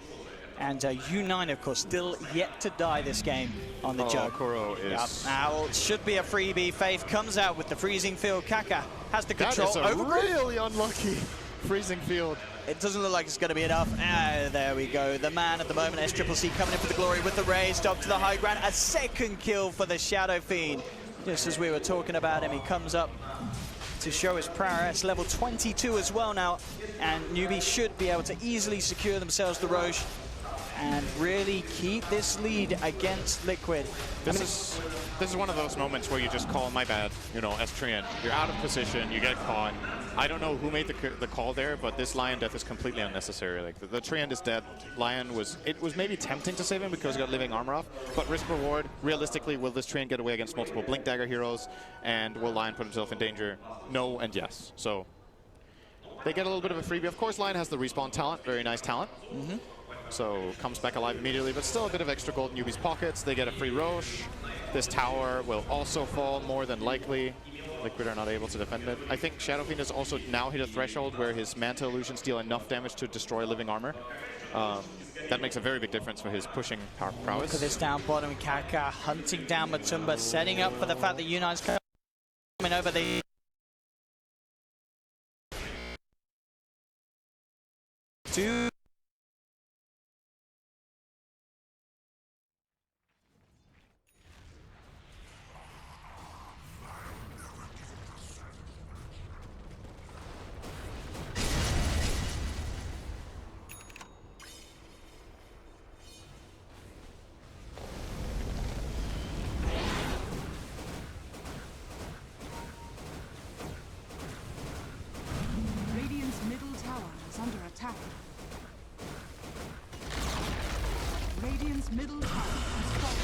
And U9, of course, still yet to die this game on the jug. Kuro is... Yep. Now, it should be a freebie. Faith comes out with the freezing field. Kaka has the control. That is a really unlucky freezing field. It doesn't look like it's going to be enough. Ah, there we go. The man at the moment, SCCC, coming in for the glory with the raise. Up to the high ground. A second kill for the Shadow Fiend. Just as we were talking about him, he comes up to show his prowess. Level 22 as well now. And Newbee should be able to easily secure themselves the Roche and really keep this lead against Liquid. This is one of those moments where you just call, my bad, you know, Estrian. You're out of position, you get caught. I don't know who made the call there, but this Lion death is completely unnecessary. Like the Treant is dead. Lion was maybe tempting to save him because he got living armor off, but risk reward, realistically, will this Treant get away against multiple Blink Dagger heroes, and will Lion put himself in danger? No and yes. So they get a little bit of a freebie. Of course, Lion has the respawn talent, very nice talent. So comes back alive immediately, but still a bit of extra gold in Newbee's pockets. They get a free Roche. This tower will also fall more than likely. Liquid are not able to defend it. I think Shadow Fiend has also now hit a threshold where his Manta Illusions deal enough damage to destroy living armor. That makes a very big difference for his pushing prowess. Look at this down bottom. Kaka hunting down Matumba, setting up for the fact that U9's coming over the... Two. Radiant's middle tower has fallen.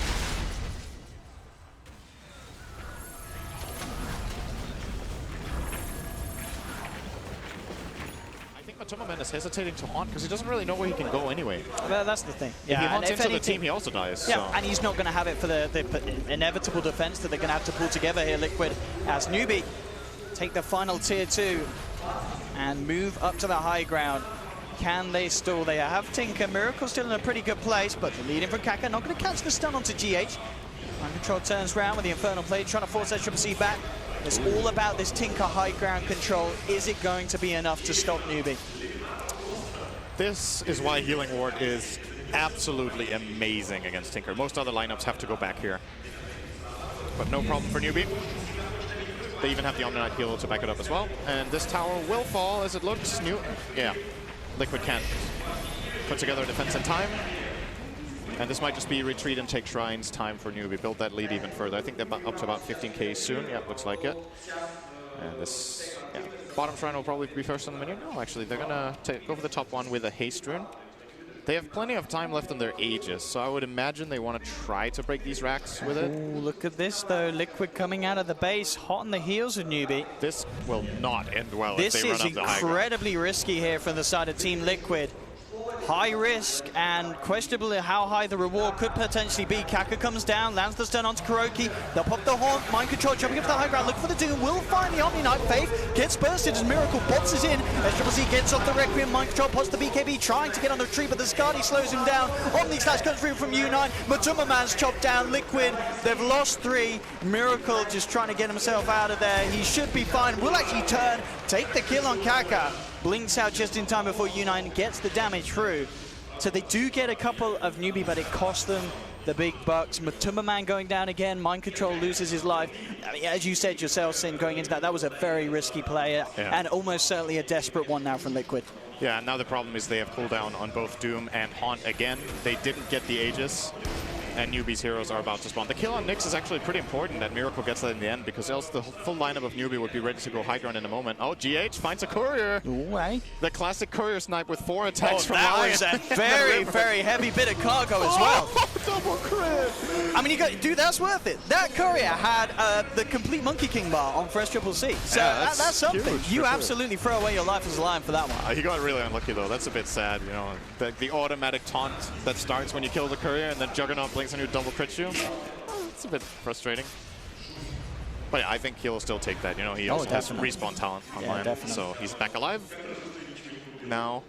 I think Matumba is hesitating to haunt because he doesn't really know where he can go anyway. Well, that's the thing. If he haunts into the team, he also dies. Yeah, so. and he's not going to have it for the inevitable defense that they're going to have to pull together here, Liquid, as Newbee take the final tier 2 and move up to the high ground. Can they stall? They have Tinker. Miracle still in a pretty good place, but the leading from Kaka. Not going to catch the stun onto GH. Mind Control turns around with the Infernal Blade, trying to force SCCC back. It's all about this Tinker high ground control. Is it going to be enough to stop Newbee? This is why Healing Ward is absolutely amazing against Tinker. Most other lineups have to go back here. But no problem for Newbee. They even have the Omni-Knight heal to back it up as well. And this tower will fall as it looks. Yeah. Liquid can't put together a defense in time. And this might just be retreat and take shrines time for Newbee. Build that lead even further. I think they're up to about 15k soon. Yeah, looks like it. And this, yeah, bottom shrine will probably be first on the menu. No, actually, they're gonna go for the top one with a haste rune. They have plenty of time left on their Aegis, so I would imagine they want to try to break these racks with it. Ooh, look at this, though. Liquid coming out of the base, hot on the heels of Newbee. This will not end well if they run up the high ground. This is incredibly risky here from the side of Team Liquid. High risk and questionable how high the reward could potentially be. Kaka comes down, lands the stun onto Kuroki. They'll pop the haunt. Mind Control jumping up to the high ground, looking for the Doom. Will find the Omni-Knight. Faith gets bursted as Miracle boxes in. SCCC gets off the Requiem. Mind Control pots the BKB, trying to get on the tree, but the Skadi slows him down. Omni-Slash comes through from U9. Matumba Man's chopped down. Liquid, they've lost 3. Miracle just trying to get himself out of there. He should be fine. Will actually turn, take the kill on Kaka. Blinks out just in time before U9 gets the damage through. So they do get a couple of Newbee, but it costs them the big bucks. Matumba Man going down again. Mind Control loses his life. I mean, as you said yourself, Sin, going into that was a very risky player and almost certainly a desperate one now from Liquid. Yeah, now the problem is they have cooldown on both Doom and Haunt again. They didn't get the Aegis, and Newbee's heroes are about to spawn. The kill on Nyx is actually pretty important that Miracle gets that in the end, because else the full lineup of Newbee would be ready to go high ground in a moment. Oh, GH finds a courier. Ooh, eh? The classic courier snipe with 4 attacks from that Lion. was a very, very heavy bit of cargo as well. Double crit! I mean, dude, that's worth it. That courier had the complete Monkey King bar on Fresh CCC. So yeah, that's something. You sure. absolutely throw away your life as a Lion for that one. He got really unlucky though. That's a bit sad, you know. The automatic taunt that starts when you kill the courier and then Juggernaut blinks on you, double crits you. It's a bit frustrating. But yeah, I think he'll still take that. You know, he also has respawn talent online. Definitely. So he's back alive. Now,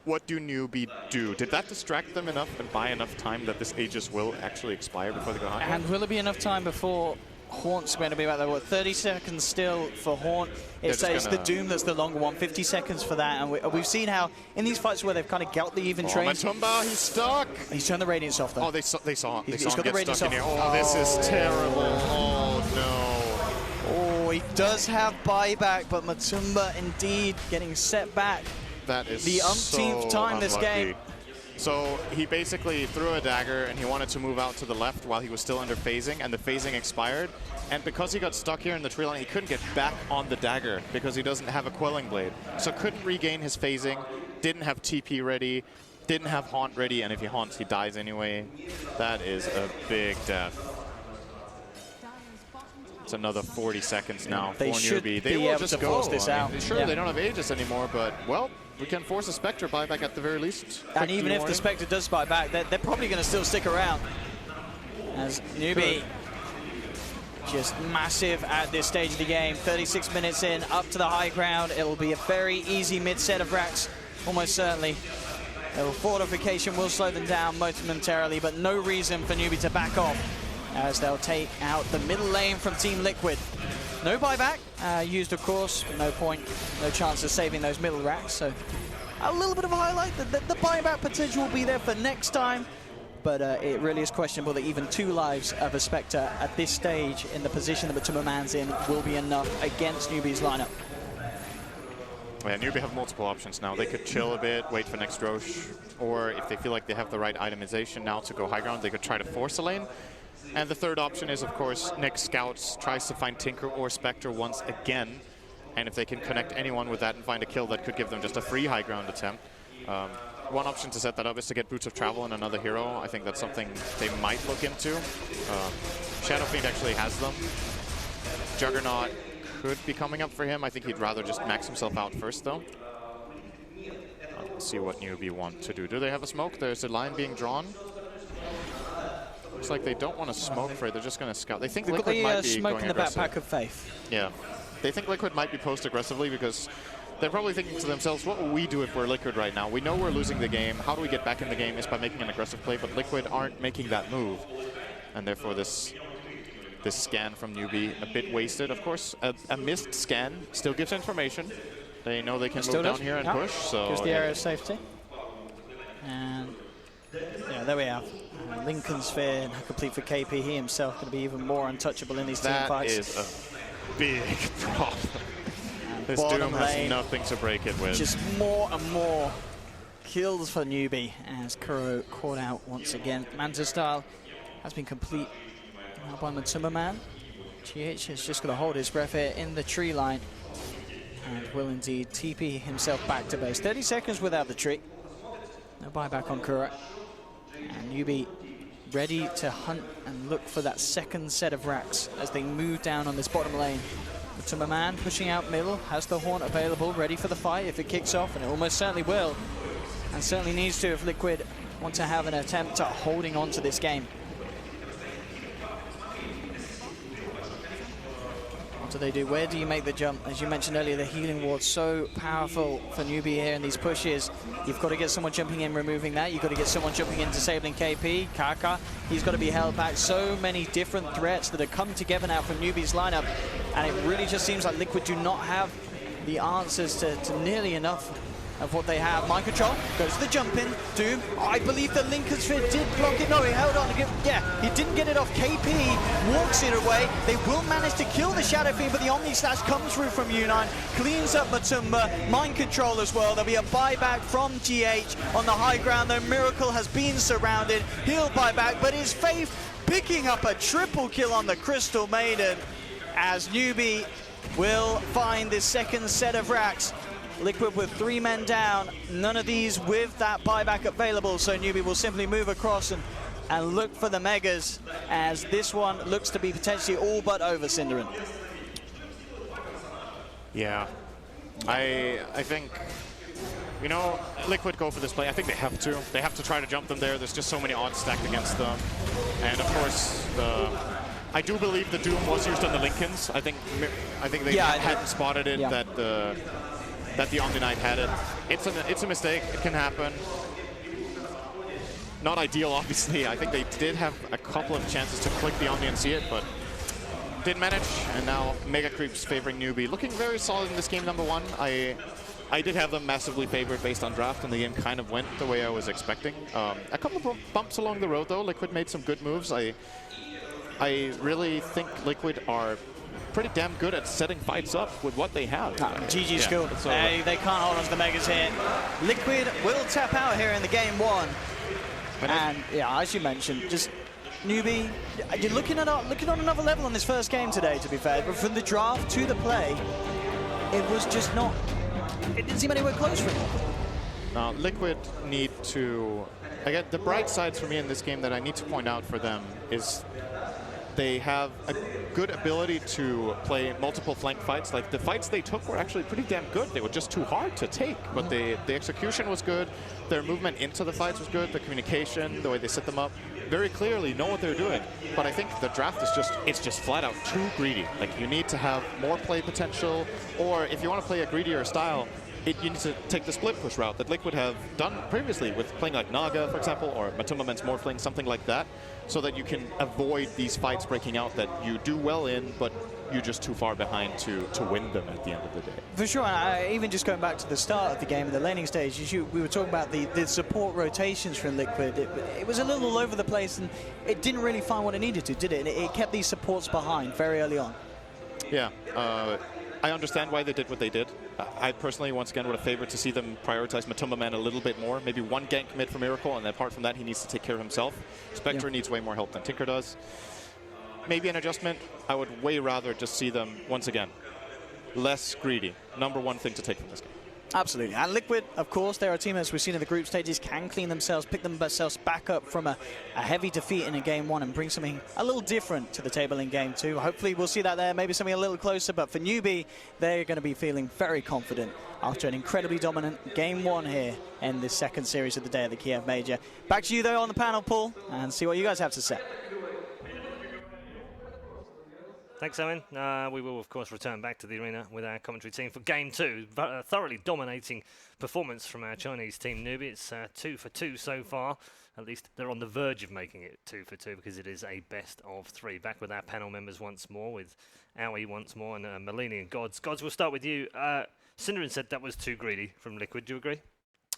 what do Newbee do? Did that distract them enough and buy enough time that this Aegis will actually expire before they go high? And will it be enough time before Haunt's going to be about there? What, 30 seconds still for Haunt? It's the Doom that's the longer one, 50 seconds for that. And we've seen how in these fights where they've kind of got the even trains. Matumba, he's stuck. He's turned the Radiance off though. Oh, they saw him. They He's saw him got the get Radiance stuck in off. here. Oh, this is terrible. Oh, no. Oh, he does have buyback, but Matumba indeed getting set back. That is the umpteenth so time this unlucky. game. So he basically threw a dagger and he wanted to move out to the left while he was still under phasing, and the phasing expired. And because he got stuck here in the tree line, he couldn't get back on the dagger because he doesn't have a Quelling Blade. So couldn't regain his phasing, didn't have TP ready, didn't have Haunt ready, and if he haunts, he dies anyway. That is a big death. It's another 40 seconds now for Newbee. They will just go. This out. Sure, they don't have Aegis anymore, but, well, we can force a Spectre buyback at the very least. And even if the Spectre does buy back, they're probably going to still stick around. As Newbee just massive at this stage of the game. 36 minutes in, up to the high ground. It'll be a very easy mid-set of racks, almost certainly. The fortification will slow them down momentarily, but no reason for Newbee to back off as they'll take out the middle lane from Team Liquid. No buyback used, of course, but no point, no chance of saving those middle racks. So a little bit of a highlight. The buyback potential will be there for next time, but it really is questionable that even 2 lives of a Spectre at this stage in the position that Matumba Man's in will be enough against Newbee's lineup. Yeah, Newbee have multiple options now. They could chill a bit, wait for next Roche, or if they feel like they have the right itemization now to go high ground, they could try to force a lane. And the third option is, of course, Nick Scouts tries to find Tinker or Spectre once again. And if they can connect anyone with that and find a kill, that could give them just a free high ground attempt. One option to set that up is to get Boots of Travel and another hero. I think that's something they might look into. Shadow Fiend actually has them. Juggernaut could be coming up for him. I think he'd rather just max himself out first, though. Let's see what Newbee want to do. Do they have a smoke? There's a line being drawn. Looks like they don't want to smoke for it. They're just going to scout. They think Liquid might be smoke going in the aggressive. backpack of Faith. Yeah. They think Liquid might be post aggressively because they're probably thinking to themselves, what will we do if we're Liquid right now? We know we're losing the game. How do we get back in the game is by making an aggressive play, but Liquid aren't making that move. And therefore this scan from Newbee a bit wasted. Of course, a missed scan still gives information. They know they can move down here and push. So gives the area of safety. And yeah, there we have Lincoln Sphere, complete for KP. He himself going to be even more untouchable in these team fights. That is a big problem. This Doom has nothing to break it with. Just more and more kills for Newbee as Kuro caught out once again. Manta style has been complete now by Matumba Man. GH is just going to hold his breath here in the tree line and will indeed TP himself back to base. 30 seconds without the tree. No buyback on Kuro. And Newbee ready to hunt and look for that second set of racks as they move down on this bottom lane. Matumba Man pushing out middle, has the Haunt available, ready for the fight if it kicks off, and it almost certainly will. And certainly needs to if Liquid want to have an attempt at holding on to this game. What do they do? Where do you make the jump? As you mentioned earlier, the healing ward's so powerful for Newbee here in these pushes. You've got to get someone jumping in, removing that. You've got to get someone jumping in, disabling KP. Kaka, he's got to be held back. So many different threats that have come together now from Newbee's lineup. And it really just seems like Liquid do not have the answers to nearly enough of what they have. Mind control, goes to the jump in. Doom, I believe the Lincoln Sphere did block it. No, he held on. Yeah, he didn't get it off. KP walks it away. They will manage to kill the Shadow Fiend, but the Omni Slash comes through from U9, cleans up Matumba. Mind control as well. There'll be a buyback from GH on the high ground, though Miracle has been surrounded. He'll buy back, but is Faith picking up a triple kill on the Crystal Maiden as Newbee will find this second set of racks. Liquid with 3 men down, none of these with that buyback available, so Newbee will simply move across and look for the Megas as this one looks to be potentially all but over, Cinderin. Yeah, I think, you know, Liquid go for this play. I think they have to. They have to try to jump them there. There's just so many odds stacked against them. And of course, I do believe the Doom was used on the Lincolns. I think they hadn't spotted it, that that the Omni Knight had it. It's a mistake. It can happen. Not ideal, obviously. I think they did have a couple of chances to click the Omni and see it, but didn't manage. And now Mega Creeps favoring Newbee. Looking very solid in this game, number one. I did have them massively favored based on draft, and the game kind of went the way I was expecting. A couple of bumps along the road, though. Liquid made some good moves. I really think Liquid are pretty damn good at setting fights up with what they have. GG skill. They can't hold on to the Megas here. Liquid will tap out here in the game one. And yeah, as you mentioned, just Newbee, you're looking on another level on this first game today, to be fair. But from the draft to the play, it was just not. It didn't seem anywhere close for him. Now, Liquid need to. Again, the bright sides for me in this game that I need to point out for them is they have a good ability to play multiple flank fights. Like, the fights they took were actually pretty damn good. They were just too hard to take, but the execution was good. Their movement into the fights was good. The communication, the way they set them up, very clearly know what they're doing. But I think the draft is just flat out too greedy. Like, you need to have more play potential, or if you want to play a greedier style, you need to take the split push route that Liquid have done previously with playing like Naga, for example, or Matumbaman's Morphling, something like that, so that you can avoid these fights breaking out that you do well in, but you're just too far behind to win them at the end of the day. For sure, even just going back to the start of the game, in the laning stage, we were talking about the support rotations from Liquid. It was a little all over the place, and it didn't really find what it needed to, did it? It kept these supports behind very early on. Yeah, I understand why they did what they did. I personally, once again, would have favored to see them prioritize Matumbaman a little bit more. Maybe one gank mid for Miracle, and apart from that, he needs to take care of himself. Spectre needs way more help than Tinker does. Maybe an adjustment. I would way rather just see them, once again, less greedy. Number one thing to take from this game. Absolutely. And Liquid, of course, they're a team, as we've seen in the group stages, can clean themselves, pick themselves back up from a heavy defeat in a game one and bring something a little different to the table in game two. Hopefully we'll see that there, maybe something a little closer. But for Newbee, they're going to be feeling very confident after an incredibly dominant game one here in this second series of the day at the Kiev Major. Back to you, though, on the panel, Paul, and see what you guys have to say. Thanks, Owen. We will, of course, return back to the arena with our commentary team for Game 2. A thoroughly dominating performance from our Chinese team, Newbee. It's 2 for 2 so far. At least they're on the verge of making it 2 for 2 because it is a best of 3. Back with our panel members once more, with Aoi once more, and Malini and Gods. Gods, we'll start with you. Synderen said that was too greedy from Liquid. Do you agree?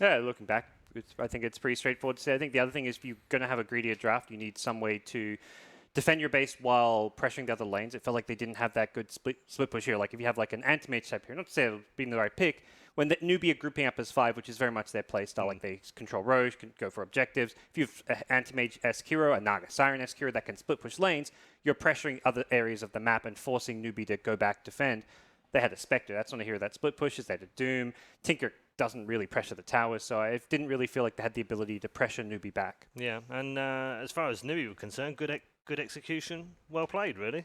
Yeah, looking back, I think it's pretty straightforward to say. I think the other thing is if you're going to have a greedier draft, you need some way to defend your base while pressuring the other lanes. It felt like they didn't have that good split push here. Like if you have like an anti-mage type here, not to say it'll be the right pick, when the Newbee are grouping up as 5, which is very much their play style, like they control Roche, can go for objectives. If you have an anti-mage-esque hero, a Naga Siren-esque hero that can split push lanes, you're pressuring other areas of the map and forcing Newbee to go back defend. They had a Spectre. That's not a hero that split pushes. They had a Doom. Tinker doesn't really pressure the towers, so I didn't really feel like they had the ability to pressure Newbee back. Yeah, and as far as Newbee were concerned, good execution, well played, really.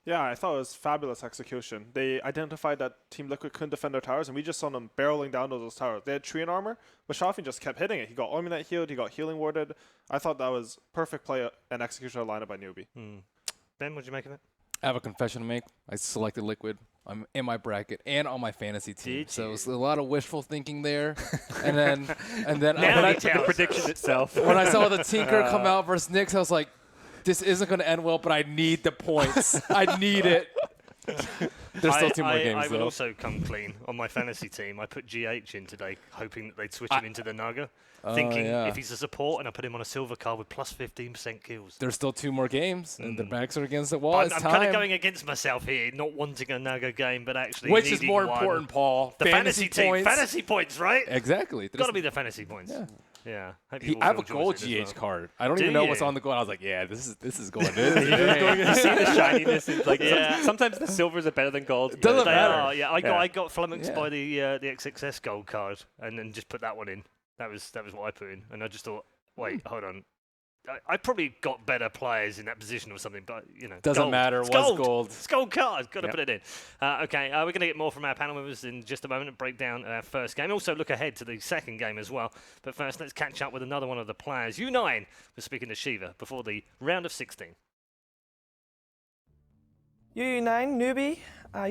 Yeah, I thought it was fabulous execution. They identified that Team Liquid couldn't defend their towers, and we just saw them barreling down those towers. They had Treant armor, but Shafin just kept hitting it. He got Omni healed, he got healing warded. I thought that was perfect play and execution of lineup by Newbee. Ben, what did you make of it? I have a confession to make. I selected Liquid. I'm in my bracket and on my fantasy team, so it was a lot of wishful thinking there. and then the prediction itself. When I saw the Tinker come out versus Nyx, I was like, this isn't going to end well, but I need the points. I need it. There's still 2 more games, I though. would also come clean on my fantasy team. I put GH in today, hoping that they'd switch him into the Naga. Thinking if he's a support, and I put him on a silver card with plus 15% kills. There's still 2 more games, and the backs are against the wall. I'm kind of going against myself here, not wanting a Naga game, but actually which is more one. important, Paul? The fantasy points. team. Fantasy points, right? Exactly. Got to be the fantasy points. Yeah. Yeah. I have a gold GH card. I don't even know what's on the gold. I was like, yeah, this is going in. You see the shininess. Like sometimes the silvers are better than gold. It doesn't matter. Yeah, I got flummoxed by the XXS gold card, and then just put that one in. That was what I put in, and I just thought, wait, hold on. I probably got better players in that position or something, but doesn't matter. It's gold. It's gold card. Got to put it in. Okay, we're going to get more from our panel members in just a moment and break down our first game. Also look ahead to the second game as well. But first, let's catch up with another one of the players. U9 was speaking to Shiva before the round of 16. U9 Newbee.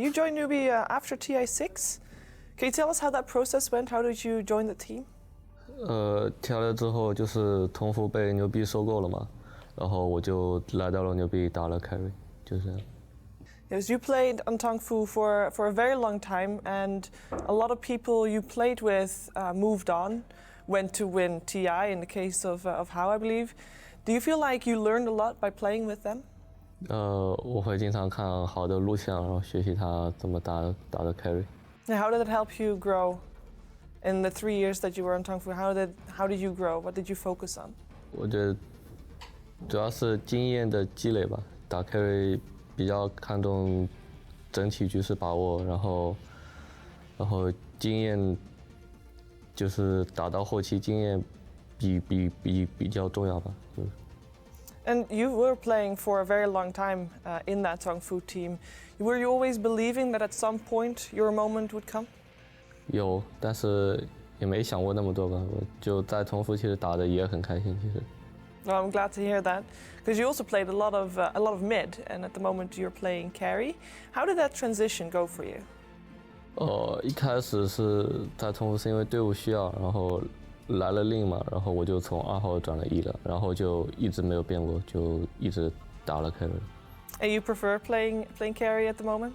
You joined Newbee after TI6. Can you tell us how that process went? How did you join the team? 跳了之后就是同服被牛逼收购了嘛，然后我就来到了牛逼打了 carry，就是这样。Yes, you played on Tongfu for a very long time, and a lot of people you played with moved on, went to win TI in the case of How, I believe. Do you feel like you learned a lot by playing with them? 我会经常看好的录像，然后学习他怎么打的 carry。And how did it help you grow in the 3 years that you were on Tongfu? How did you grow? What did you focus on? 我觉得主要是经验的积累吧，打 carry 比较看重整体局势把握，然后经验就是打到后期经验比较重要吧。And you were playing for a very long time in that Tongfu team. Were you always believing that at some point your moment would come? 有，但是也没想过那么多吧。我就在同服其实打的也很开心，其实。Well, I'm glad to hear that, because you also played a lot of mid, and at the moment you're playing carry. How did that transition go for you? 一开始是在同服是因为队伍需要，然后来了令嘛，然后我就从2号转了1了，然后就一直没有变过，就一直打了 carry。And you prefer playing carry at the moment?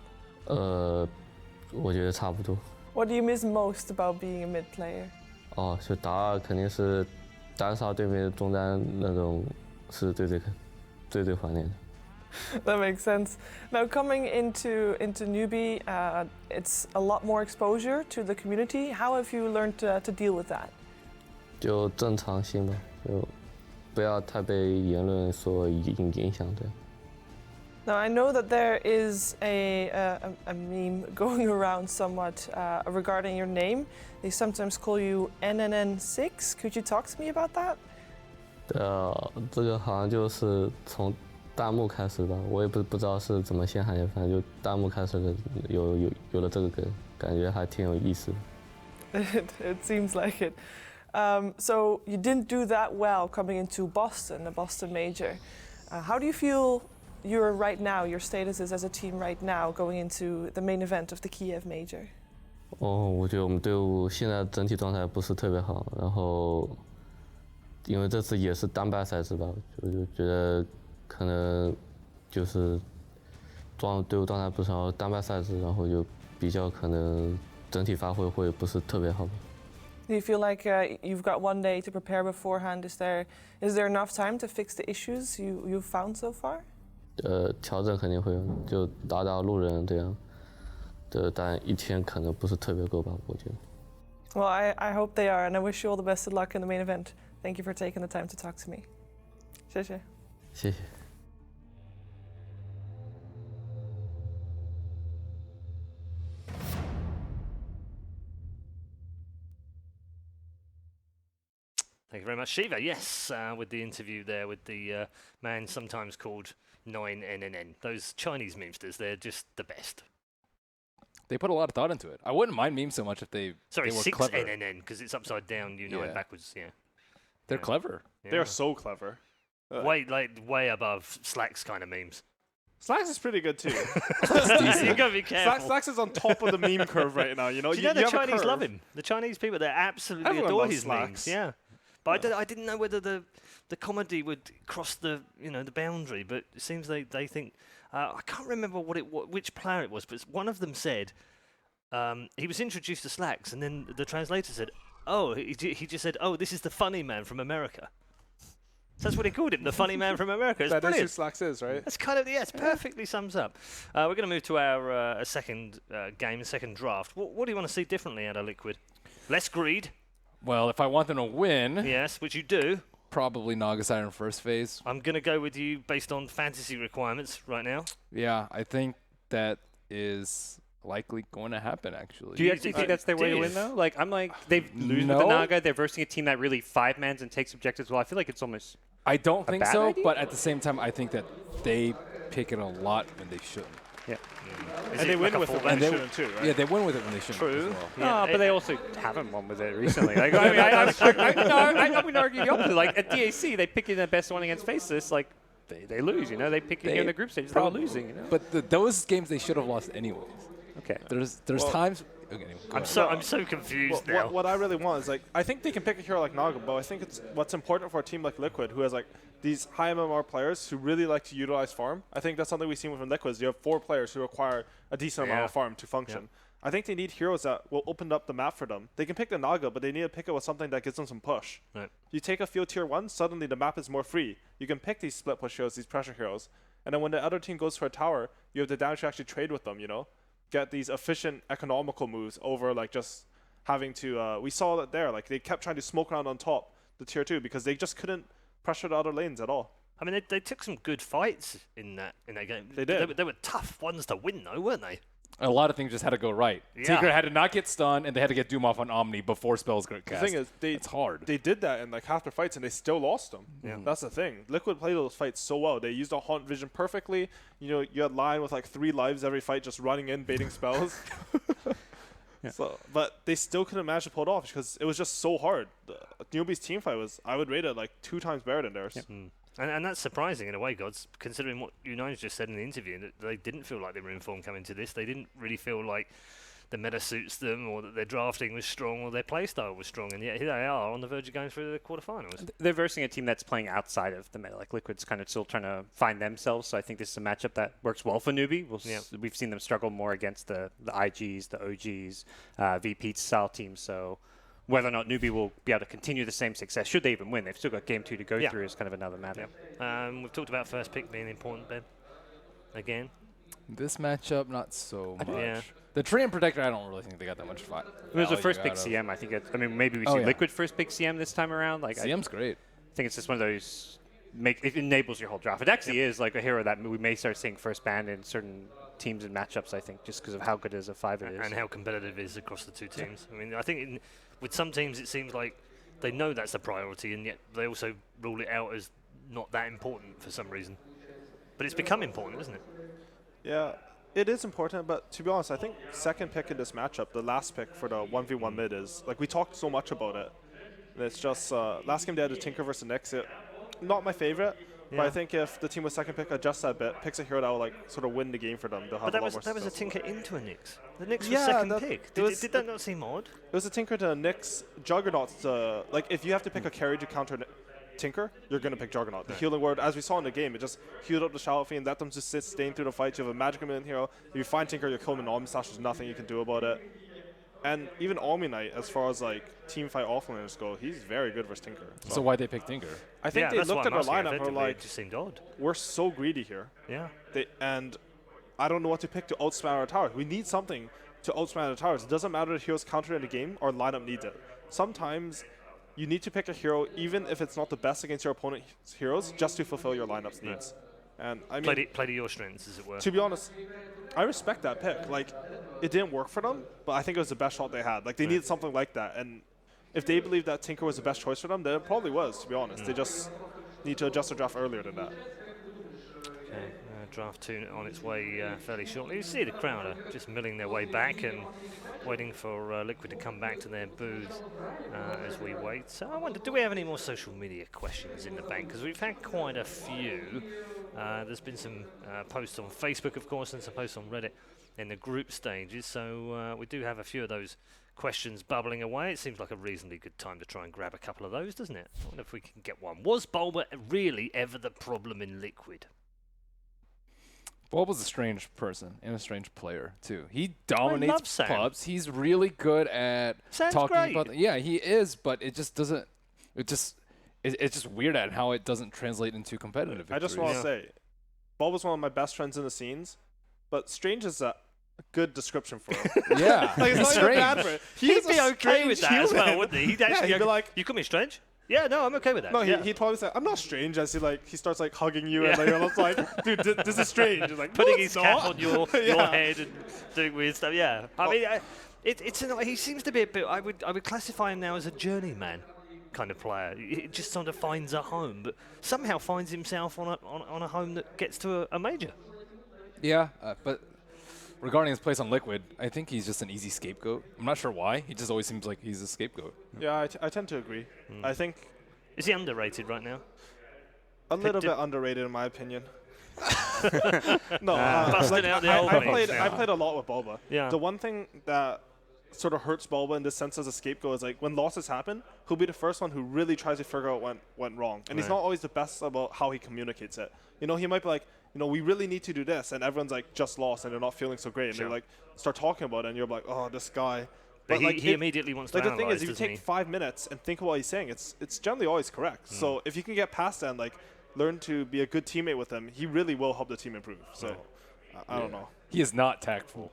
我觉得差不多。What do you miss most about being a mid player? 就打肯定是单杀对面的中单那种，是最怀念的。That makes sense. Now coming into Newbee, it's a lot more exposure to the community. How have you learned to deal with that? 就正常心吧，就不要太被言论所影响的。Now I know that there is a meme going around somewhat regarding your name. They sometimes call you NNN6. Could you talk to me about that? 这个好像就是从弹幕开始吧，我也不知道是怎么先喊的，反正就弹幕开始的有了这个梗，感觉还挺有意思的。It seems like it. So you didn't do that well coming into Boston, the Boston Major. How do you feel you're right now, your status is as a team right now going into the main event of the Kiev Major? 我觉得我们队伍现在整体状态不是特别好，然后因为这次也是单败赛制吧，我就觉得可能就是队伍状态不是好，单败赛制，然后就比较可能整体发挥会不是特别好。Do you feel like you've got one day to prepare beforehand? Is there enough time to fix the issues you've found so far? 调整肯定会有，就打路人这样的，但一天可能不是特别够吧，我觉得。Well, I hope they are, and I wish you all the best of luck in the main event. Thank you for taking the time to talk to me. 谢谢。谢谢。Thank you very much, Shiva. Yes, with the interview there with the man sometimes called 9NNN. Those Chinese memesters, they're just the best. They put a lot of thought into it. I wouldn't mind memes so much if they Sorry, were clever. 6NNN, because it's upside down, you know, and backwards, yeah. They're clever. Yeah. They're so clever. Way above Slack's kind of memes. Slacks is pretty good too. You gotta be careful. Slacks is on top of the meme curve right now. You know, Do you know the Chinese love him? The Chinese people, they absolutely Everyone adore loves his Slacks. memes. Yeah, but I didn't know whether the comedy would cross the the boundary. But it seems they think I can't remember which player it was, but one of them said he was introduced to Slacks, and then the translator said, "Oh, he just said, oh, this is the funny man from America." So that's what he called him, the funny man from America. It's that is who brilliant. Slacks is, right? That's kind of, it perfectly sums up. We're going to move to our second game, second draft. What do you want to see differently out of Liquid? Less greed. Well, if I want them to win, Yes, which you do. probably Nagasai in first phase. I'm going to go with you based on fantasy requirements right now. Yeah, I think that is likely going to happen, actually. Do you actually think that's their way to win, though? Like, I'm like, they lose with the No. Naga. They're versing a team that really five-mans and takes objectives well. I feel like it's almost... I don't think bad so, idea? but at the same time, I think that they pick it a lot when they shouldn't. Yeah. Is And it they win like a with it fullback? when they they- shouldn't too, right? Yeah, they win with it when they shouldn't. True. As well. Yeah, but they also haven't won with it recently. Like, I mean, I'm going to argue the opposite. Like, at DAC, they pick in the best one against Faceless. Like, they lose, you know? They pick in the group stage. They were losing, you know? But those games they should have lost anyways. Okay. There's times Okay, go I'm ahead. I'm so confused now. What I really want is, like, I think they can pick a hero like Naga, but I think it's what's important for a team like Liquid, who has like these high MMR players who really like to utilize farm. I think that's something we've seen within Liquid. Is you have 4 players who require a decent amount of farm to function. I think they need heroes that will open up the map for them. They can pick the Naga, but they need to pick it with something that gives them some push. Right. You take a field tier 1, suddenly the map is more free. You can pick these split push heroes, these pressure heroes. And then when the other team goes for a tower, you have the damage to actually trade with them, you know? Get these efficient, economical moves over like just having to, we saw that there, like they kept trying to smoke around on top, the tier 2, because they just couldn't pressure the other lanes at all. I mean, they took some good fights in that game. They did. They were tough ones to win, though, weren't they? A lot of things just had to go right. Yeah. Tinker had to not get stunned, and they had to get Doom off on Omni before spells got cast. The thing is, it's hard. They did that in like half their fights, and they still lost them. Yeah. That's the thing. Liquid played those fights so well. They used the Haunt Vision perfectly. You know, you had Lion with like 3 lives every fight, just running in, baiting spells. So, but they still couldn't manage to pull it off because it was just so hard. Newbee's team fight was, I would rate it like 2 times better than theirs. And that's surprising in a way, Gods, considering what United just said in the interview, that they didn't feel like they were in form coming to this. They didn't really feel like the meta suits them, or that their drafting was strong, or their playstyle was strong, and yet here they are on the verge of going through the quarterfinals. They're versing a team that's playing outside of the meta. Like Liquid's kind of still trying to find themselves, so I think this is a matchup that works well for Newbee. We've seen them struggle more against the IGs, the OGs, VP style teams, so whether or not Newbee will be able to continue the same success, should they even win, they've still got game 2 to go through, is kind of another matter. We've talked about first pick being important, Ben, again. This matchup, not so much. Yeah. The Treant Protector, I don't really think they got that much fight. It was the first pick CM. I think. I mean, maybe we see Liquid first pick CM this time around. Like CM's great. I think it's just one of those. It enables your whole draft. It actually is like a hero that we may start seeing first banned in certain teams and matchups. I think just because of how good as a 5 it is and how competitive it is across the 2 teams. I mean, I think with some teams it seems like they know that's the priority, and yet they also rule it out as not that important for some reason. But it's become important, isn't it? Yeah, it is important, but to be honest, I think second pick in this matchup, the last pick for the 1v1 mid is, like, we talked so much about it. And it's just, last game they had a Tinker versus Nyx. Not my favorite, but I think if the team with second pick adjusts that bit, picks a hero that will, like, sort of win the game for them, they'll have But a lot more that was a success. Tinker into a Nyx. The Nyx was second pick. Did that not seem odd? It was a Tinker to Nyx. Juggernauts to, like, if you have to pick a carry to counter Tinker, you're going to pick Juggernaut. The healing word, as we saw in the game, it just healed up the Shadow Fiend, let them just sustain through the fight. You have a Magic Minion hero. If you find Tinker, you kill him in Omni Slash, there's nothing you can do about it. And even Omni Knight, as far as like team fight offlaners go, he's very good versus Tinker. So why'd they pick Tinker? I think they looked at our lineup and were like, it just seemed odd. We're so greedy here. Yeah. And I don't know what to pick to outspam our towers. We need something to outspam our towers. It doesn't matter if heroes counter in the game, our lineup needs it. Sometimes you need to pick a hero, even if it's not the best against your opponent's heroes, just to fulfill your lineup's needs. And I mean, play to your strengths, as it were. To be honest, I respect that pick. Like, it didn't work for them, but I think it was the best shot they had. Like, they needed something like that. And if they believed that Tinker was the best choice for them, then it probably was, to be honest. They just need to adjust their draft earlier than that. Okay, draft 2 on its way fairly shortly. You see the crowd are just milling their way back and waiting for Liquid to come back to their booth as we wait. So I wonder, do we have any more social media questions in the bank? Because we've had quite a few. There's been some posts on Facebook, of course, and some posts on Reddit in the group stages. So we do have a few of those questions bubbling away. It seems like a reasonably good time to try and grab a couple of those, doesn't it? I wonder if we can get one. Was Bulba really ever the problem in Liquid? Bob was a strange person and a strange player too. He dominates love pubs. He's really good at talking about. Yeah, he is, but it just doesn't. It's just weird at how it doesn't translate into competitive victories. I just want to say, Bob was one of my best friends in the scenes, but strange is a good description for him. Yeah, like, it's not even bad for it. He'd be okay with that as well, wouldn't he? He'd actually he'd be like, "You call me strange? Yeah, no, I'm okay with that." No, he'd probably say, "I'm not strange," as he starts like hugging you, and you're almost like, "Dude, this is strange." He's like, putting no, his cap on your Yeah. head and doing weird stuff. Yeah, I mean, he seems to be a bit. I would classify him now as a journeyman kind of player. He just sort of finds a home, but somehow finds himself on a home that gets to a major. Yeah, but regarding his place on Liquid, I think he's just an easy scapegoat. I'm not sure why. He just always seems like he's a scapegoat. Yeah, I tend to agree. I think... Is he underrated right now? A little bit underrated, in my opinion. No, busting out the old I names played a lot with Boba. Yeah. The one thing that sort of hurts Bulba in this sense as a scapegoat is like when losses happen, he'll be the first one who really tries to figure out what went wrong. And he's not always the best about how he communicates it. You know, he might be like, you know, we really need to do this, and everyone's like just lost and they're not feeling so great, and they like start talking about it, and you're like, oh, this guy. But he immediately wants to like the thing is, if you doesn't take 5 minutes and think of what he's saying, it's generally always correct. So if you can get past that and like learn to be a good teammate with him, he really will help the team improve. So I don't know. He is not tactful.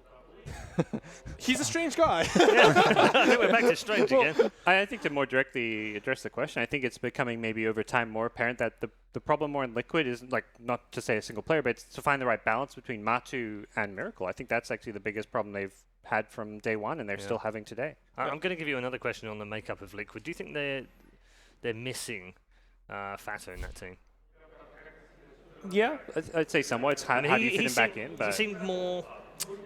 He's a strange guy. I think we're back to strange again. I think to more directly address the question, I think it's becoming maybe over time more apparent that the problem more in Liquid is like not to say a single player, but it's to find the right balance between Matu and Miracle. I think that's actually the biggest problem they've had from day one, and they're still having today. I'm going to give you another question on the makeup of Liquid. Do you think they're missing Fato in that team? Yeah, I'd say somewhat. It's how do you fit him back in? He seemed more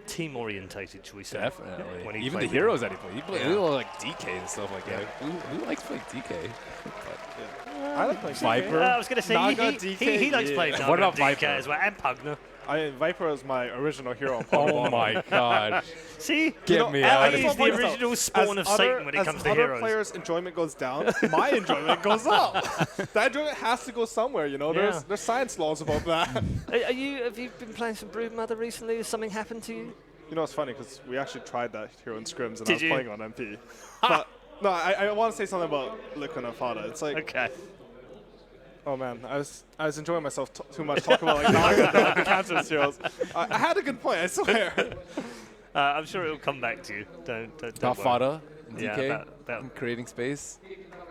team-orientated, should we say? Definitely. When he Even the played heroes that he played. He played Yeah. like DK and stuff like that. Who likes playing DK? I like playing Viper. I was going to say, Naga, he DK, likes playing Naga What about and DK Viper? as well, and Pugner. Viper is my original hero. Oh my god. See? Get me I out just He's want the to point this out. original spawn of Satan when it comes to other heroes. players' enjoyment goes down, my enjoyment goes up. That enjoyment has to go somewhere, you know. Yeah. There's science laws about that. Have you been playing some Broodmother recently? Has something happened to you? You know, it's funny because we actually tried that hero in scrims, and Did I was you? playing on MP. But no, I want to say something about Liquid and Fada. It's like, Okay. oh man, I was enjoying myself too much talking about like Naga, the cancerous heroes. I had a good point, I swear. I'm sure it'll come back to you. Don't About worry. Fada and Yeah, DK about and creating space.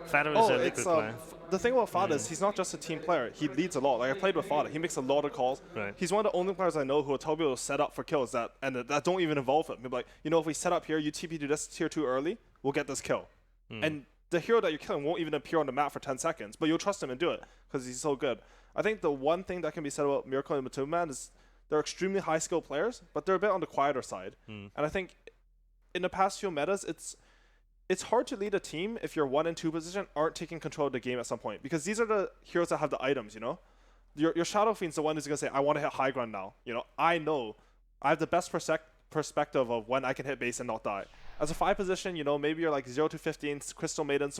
Fada is Oh, a Liquid it's player. the thing about Fada is he's not just a team player. He leads a lot. Like I played with Fada. He makes a lot of calls. Right. He's one of the only players I know who will tell people to set up for kills that don't even involve him. He'll be like, you know, if we set up here, you TP to this tier 2 early, we'll get this kill. And the hero that you're killing won't even appear on the map for 10 seconds, but you'll trust him and do it because he's so good. I think the one thing that can be said about Miracle and Matuma is they're extremely high skill players, but they're a bit on the quieter side. And I think in the past few metas, it's hard to lead a team if your 1 and 2 position aren't taking control of the game at some point, because these are the heroes that have the items, you know? Your Shadow Fiend's the one who's going to say, I want to hit high ground now. You know, I know I have the best perspective of when I can hit base and not die. As a 5 position, you know, maybe you're like 0 to 15 Crystal Maidens,